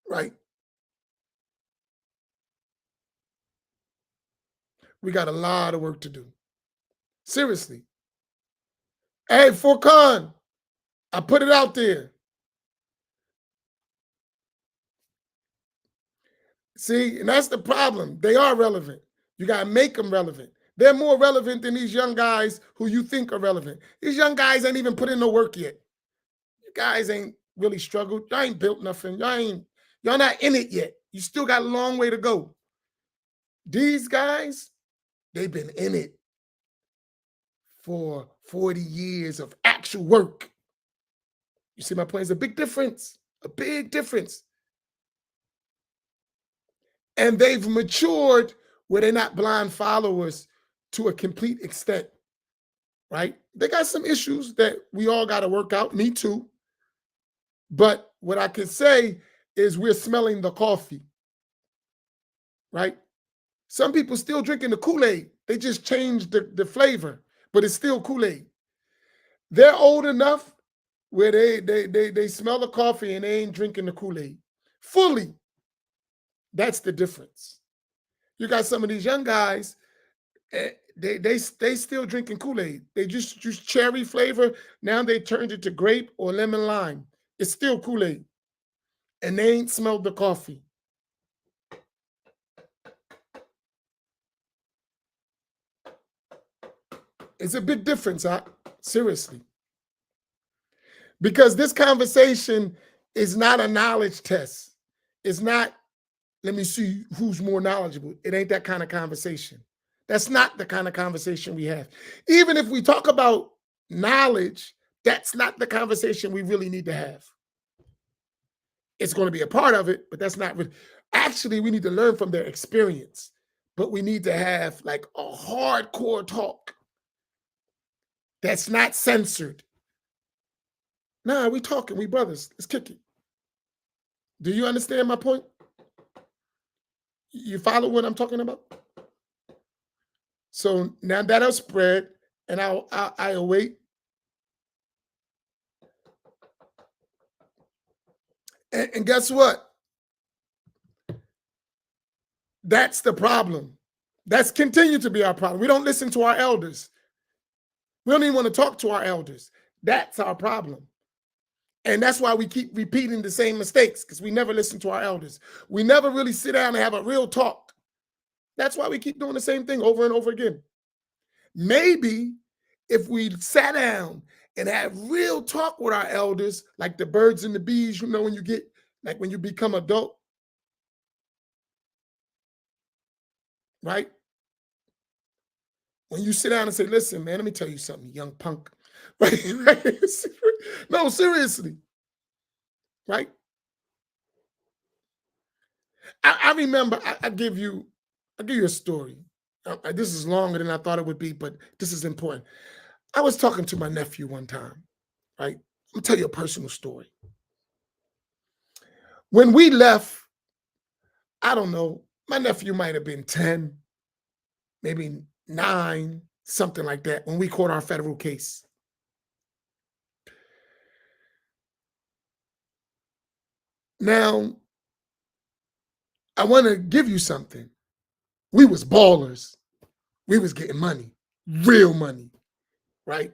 A: right? We got a lot of work to do. Seriously. Hey, Furkan, I put it out there. See, and that's the problem. They are relevant. You got to make them relevant. They're more relevant than these young guys who you think are relevant. These young guys ain't even put in no work yet. You guys ain't really struggled. Y'all ain't built nothing. Y'all not in it yet. You still got a long way to go. These guys, they've been in it for 40 years of actual work. You see my point? It's a big difference. A big difference. And they've matured where they're not blind followers to a complete extent, right? They got some issues that we all got to work out, me too. But what I can say is we're smelling the coffee, right? Some people still drinking the Kool-Aid. They just changed the flavor, but it's still Kool-Aid. They're old enough where they smell the coffee and they ain't drinking the Kool-Aid fully. That's the difference. You got some of these young guys, they still drinking Kool-Aid. They just use cherry flavor. Now they turned it to grape or lemon lime. It's still Kool-Aid. And they ain't smelled the coffee. It's a big difference, seriously. Because this conversation is not a knowledge test. It's not, let me see who's more knowledgeable. It ain't that kind of conversation. That's not the kind of conversation we have. Even if we talk about knowledge, that's not the conversation we really need to have. It's going to be a part of it, but that's not really. Actually, we need to learn from their experience, but we need to have like a hardcore talk that's not censored. Nah, we talking, we brothers. Let's kick it. Do you understand my point? You follow what I'm talking about? So now that'll spread, and I await. And guess what? That's the problem. That's continued to be our problem. We don't listen to our elders. We don't even want to talk to our elders. That's our problem. And that's why we keep repeating the same mistakes, because we never listen to our elders. We never really sit down and have a real talk. That's why we keep doing the same thing over and over again. Maybe if we sat down and had real talk with our elders, like the birds and the bees, you know, when you become adult, right? When you sit down and say, listen, man, let me tell you something, young punk. Right? No, seriously. Right? I remember, I'll give you a story. This is longer than I thought it would be, but this is important. I was talking to my nephew one time, right? I'm gonna tell you a personal story. When we left, I don't know, my nephew might have been 10, maybe 9, something like that, when we caught our federal case. Now, I want to give you something. We was ballers. We was getting money, real money, right?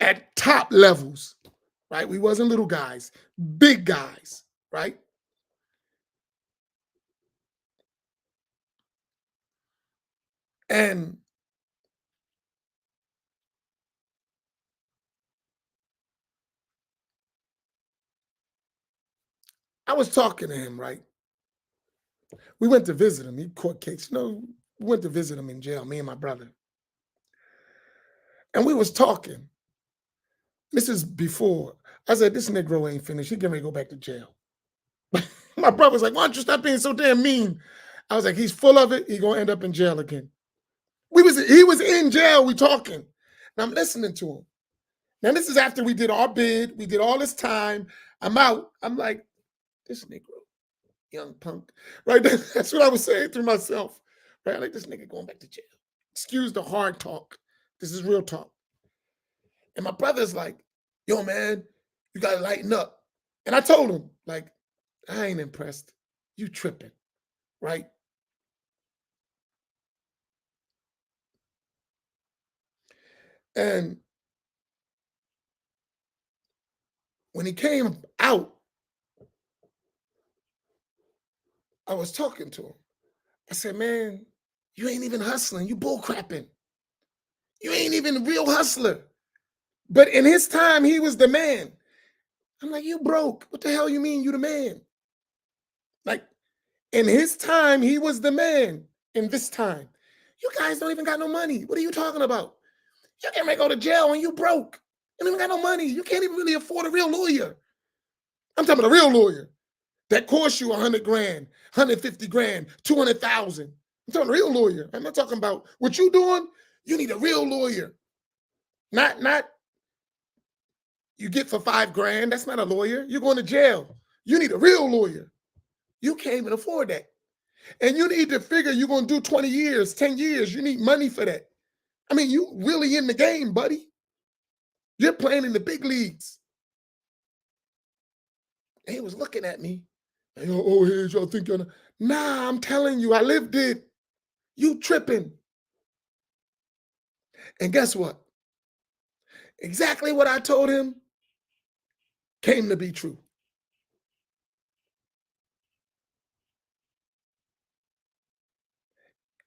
A: At top levels, right? We wasn't little guys, big guys, right? And I was talking to him, right? We went to visit him. He court case, we went to visit him in jail, me and my brother. And we was talking. This is before. I said, this Negro ain't finished. He getting ready to go back to jail. My brother was like, why don't you stop being so damn mean? I was like, he's full of it. He gonna end up in jail again. He was in jail. We talking. And I'm listening to him. Now this is after we did our bid. We did all this time. I'm out. I'm like, this Negro, young punk, right? That's what I was saying to myself. Right? Like this nigga going back to jail. Excuse the hard talk. This is real talk. And my brother's like, yo, man, you gotta lighten up. And I told him, like, I ain't impressed. You tripping, right? And when he came out, I was talking to him. I said, man, you ain't even hustling. You bull crapping. You ain't even a real hustler. But in his time, he was the man. I'm like, you broke. What the hell you mean you the man? Like, in his time, he was the man. In this time, you guys don't even got no money. What are you talking about? You can't go to jail when you broke. You don't even got no money. You can't even really afford a real lawyer. I'm talking about a real lawyer that costs you 100 grand, 150 grand, 200,000. I'm talking a real lawyer. I'm not talking about what you doing. You need a real lawyer. Not you get for 5 grand. That's not a lawyer. You're going to jail. You need a real lawyer. You can't even afford that. And you need to figure you're going to do 20 years, 10 years. You need money for that. I mean, you really in the game, buddy. You're playing in the big leagues. And he was looking at me. Like, oh, here's y'all think you're nah, I'm telling you, I lived it. You tripping. And guess what? Exactly what I told him came to be true.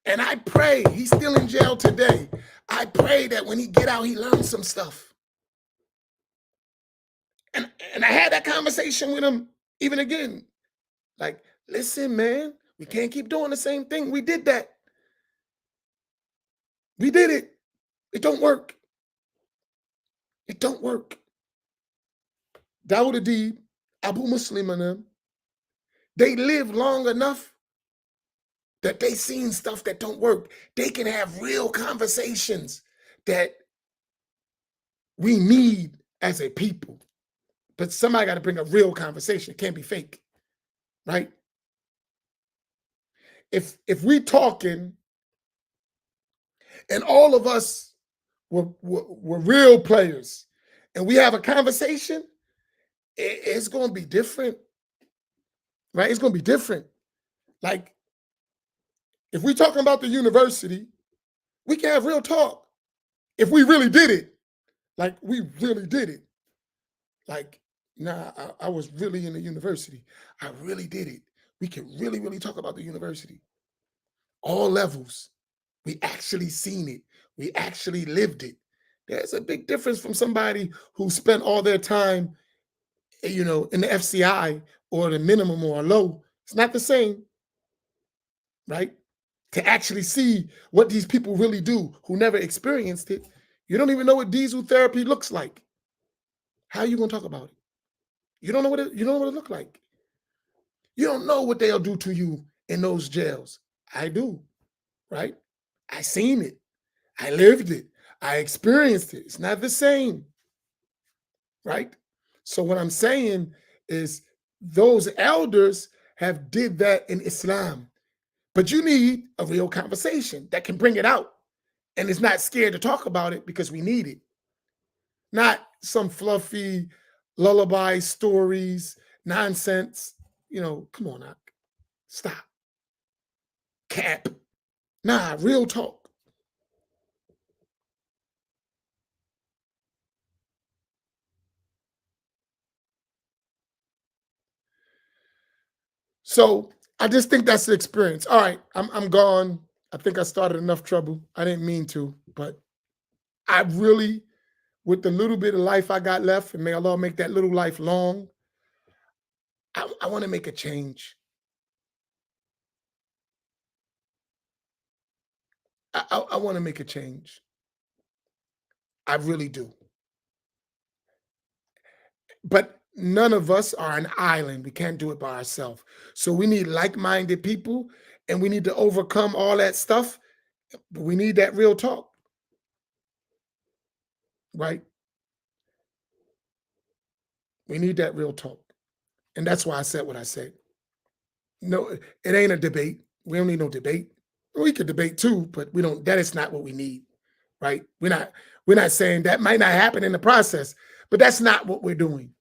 A: And I pray, he's still in jail today. I pray that when he get out, he learns some stuff. And I had that conversation with him even again. Like, listen, man, we can't keep doing the same thing. We did that. We did it. It don't work. It don't work. Dawood Adib, Abu Muslim and them, they live long enough that they seen stuff that don't work. They can have real conversations that we need as a people. But somebody got to bring a real conversation. It can't be fake, right? If we talking and all of us were real players and we have a conversation, it's going to be different, right? It's going to be different. Like, if we're talking about the university, we can have real talk. If we really did it, like we really did it. Like, nah, I was really in the university. I really did it. We can really, really talk about the university. All levels. We actually seen it. We actually lived it. There's a big difference from somebody who spent all their time, in the FCI or the minimum or low. It's not the same, right? To actually see what these people really do who never experienced it. You don't even know what diesel therapy looks like. How are you going to talk about it? You don't know what it look like. You don't know what they'll do to you in those jails. I do, right? I seen it. I lived it. I experienced it. It's not the same, right? So what I'm saying is those elders have did that in Islam. But you need a real conversation that can bring it out and is not scared to talk about it because we need it. Not some fluffy, lullaby stories, nonsense. Come on, now. Stop. Cap. Nah, real talk. So I just think that's the experience. All right, I'm gone. I think I started enough trouble. I didn't mean to, but I really, with the little bit of life I got left, and may Allah make that little life long, I want to make a change. I want to make a change. I really do. But none of us are an island. We can't do it by ourselves. So we need like-minded people, and we need to overcome all that stuff. But we need that real talk, right? We need that real talk. And that's why I said what I said. No, it ain't a debate. We don't need no debate. We could debate too, but we don't. That is not what we need, right? We're not saying that might not happen in the process, but that's not what we're doing.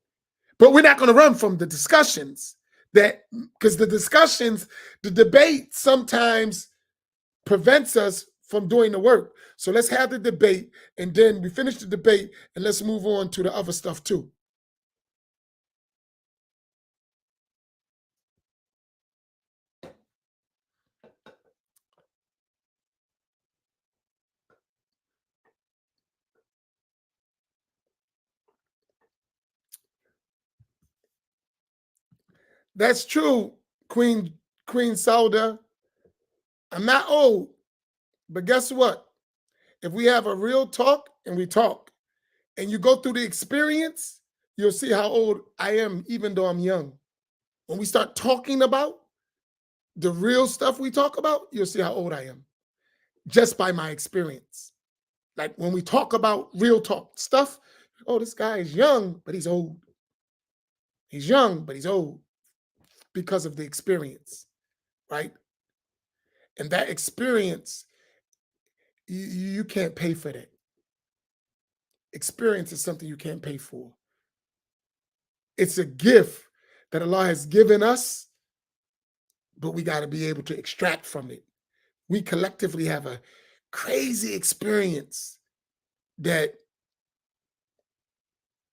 A: But we're not going to run from the discussions that, because the debate sometimes prevents us from doing the work. So let's have the debate, and then we finish the debate, and let's move on to the other stuff too. That's true, Queen Soda. I'm not old, but guess what? If we have a real talk and we talk, and you go through the experience, you'll see how old I am, even though I'm young. When we start talking about the real stuff we talk about, you'll see how old I am just by my experience. Like when we talk about real talk stuff, oh, this guy is young, but he's old. He's young, but he's old because of the experience, right? And that experience, you can't pay for that. Experience is something you can't pay for. It's a gift that Allah has given us, but we got to be able to extract from it. We collectively have a crazy experience that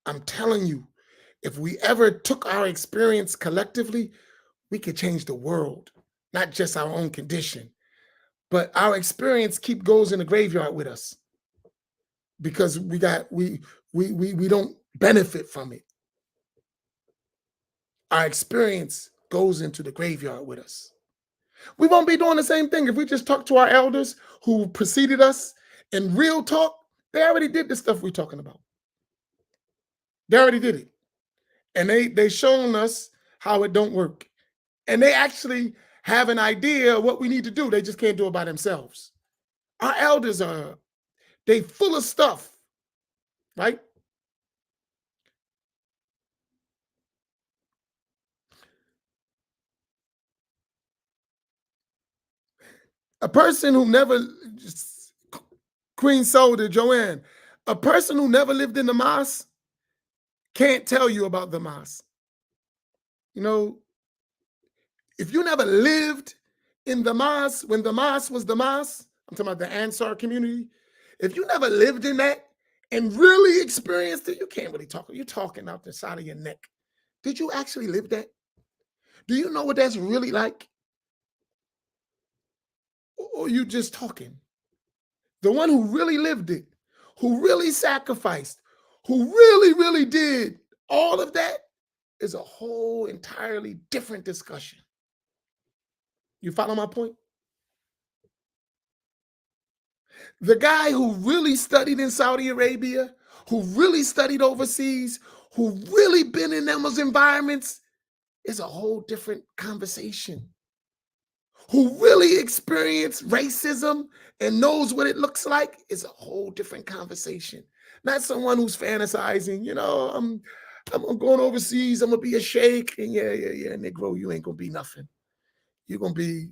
A: I'm telling you, if we ever took our experience collectively, we could change the world, not just our own condition. But our experience goes in the graveyard with us because we don't benefit from it. Our experience goes into the graveyard with us. We won't be doing the same thing if we just talk to our elders who preceded us in real talk. They already did the stuff we're talking about. They already did it. And they shown us how it don't work. And they actually have an idea of what we need to do. They just can't do it by themselves. Our elders they full of stuff, right? A person who never, Queen Soda, Joanne, a person who never lived in the mosque can't tell you about the mosque. If you never lived in the mosque, when the mosque was the mosque, I'm talking about the Ansar community. If you never lived in that and really experienced it, you can't really talk. You're talking out the side of your neck. Did you actually live that? Do you know what that's really like? Or you just talking? The one who really lived it, who really sacrificed, who really, really did all of that is a whole entirely different discussion. You follow my point? The guy who really studied in Saudi Arabia, who really studied overseas, who really been in those environments is a whole different conversation. Who really experienced racism and knows what it looks like is a whole different conversation. Not someone who's fantasizing, I'm going overseas, I'm gonna be a sheikh, and yeah, Negro, you ain't gonna be nothing. You're gonna be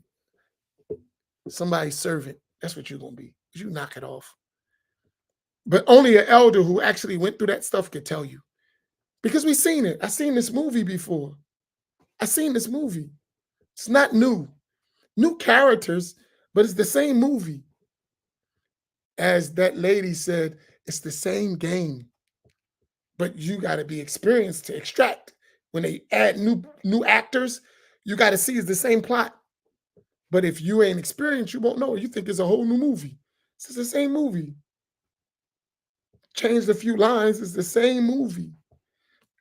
A: somebody's servant. That's what you're gonna be. You knock it off. But only an elder who actually went through that stuff could tell you. because we've seen it. I've seen this movie before. I've seen this movie. It's not new. New characters, but it's the same movie. As that lady said, it's the same game, but you got to be experienced to extract. When they add new actors, you got to see it's the same plot. But if you ain't experienced, you won't know. You think it's a whole new movie. It's the same movie. Changed a few lines. It's the same movie.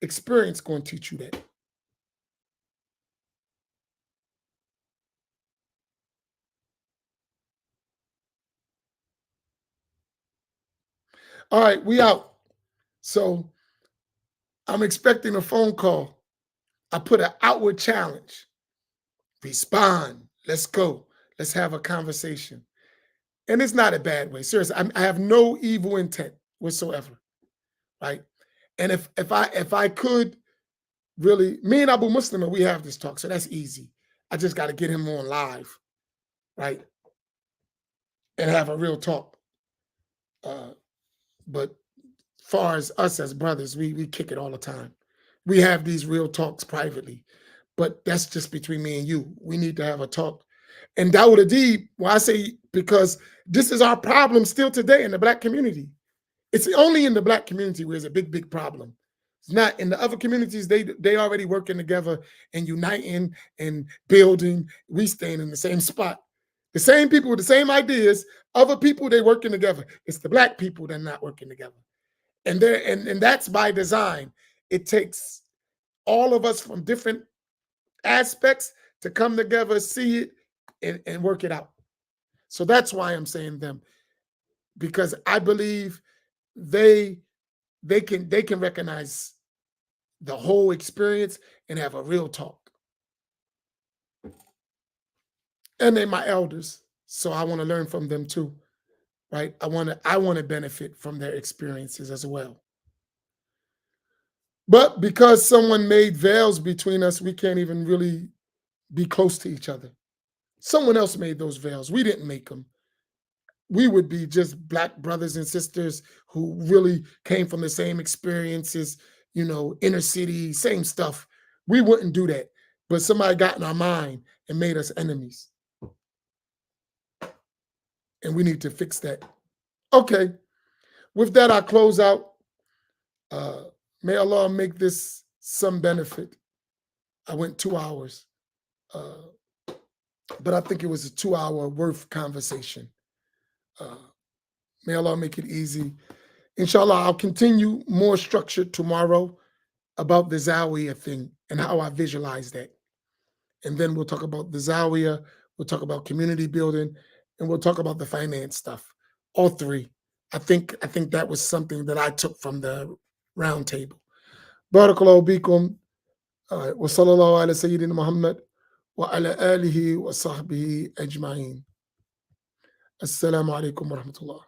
A: Experience going to teach you that. All right, we out. So I'm expecting a phone call. I put an outward challenge. Respond. Let's go. Let's have a conversation. And it's not a bad way. Seriously, I have no evil intent whatsoever, right? And if I could really, me and Abu Muslim, we have this talk, so that's easy. I just got to get him on live, right, and have a real talk. But far as us as brothers, we kick it all the time. We have these real talks privately, but that's just between me and you. We need to have a talk. And Dawood Adib, well, I say because this is our problem still today in the Black community. It's only in the Black community where it's a big, big problem. It's not in the other communities. They already working together and uniting and building. We staying in the same spot. The same people with the same ideas. Other people, they working together. It's the Black people that are not working together. And that's by design. It takes all of us from different aspects to come together, see it, and work it out. So that's why I'm saying them, because I believe they can recognize the whole experience and have a real talk. And they're my elders, so I want to learn from them too, right? I want to benefit from their experiences as well. But because someone made veils between us, we can't even really be close to each other. Someone else made those veils. We didn't make them. We would be just Black brothers and sisters who really came from the same experiences, inner city, same stuff. We wouldn't do that. But somebody got in our mind and made us enemies. And we need to fix that. Okay. With that, I close out. May Allah make this some benefit. I went 2 hours. But I think it was a 2-hour worth conversation. May Allah make it easy. Inshallah, I'll continue more structured tomorrow about the zawiya thing and how I visualize that. And then we'll talk about the zawiya, we'll talk about community building, and we'll talk about the finance stuff. All three. I think that was something that I took from the roundtable. Barakallahu bikum. Wa sallallahu ala Sayyidina Muhammad wa ala alihi wa sahbihi ajma'in. Assalamu alaikum wa rahmatullah.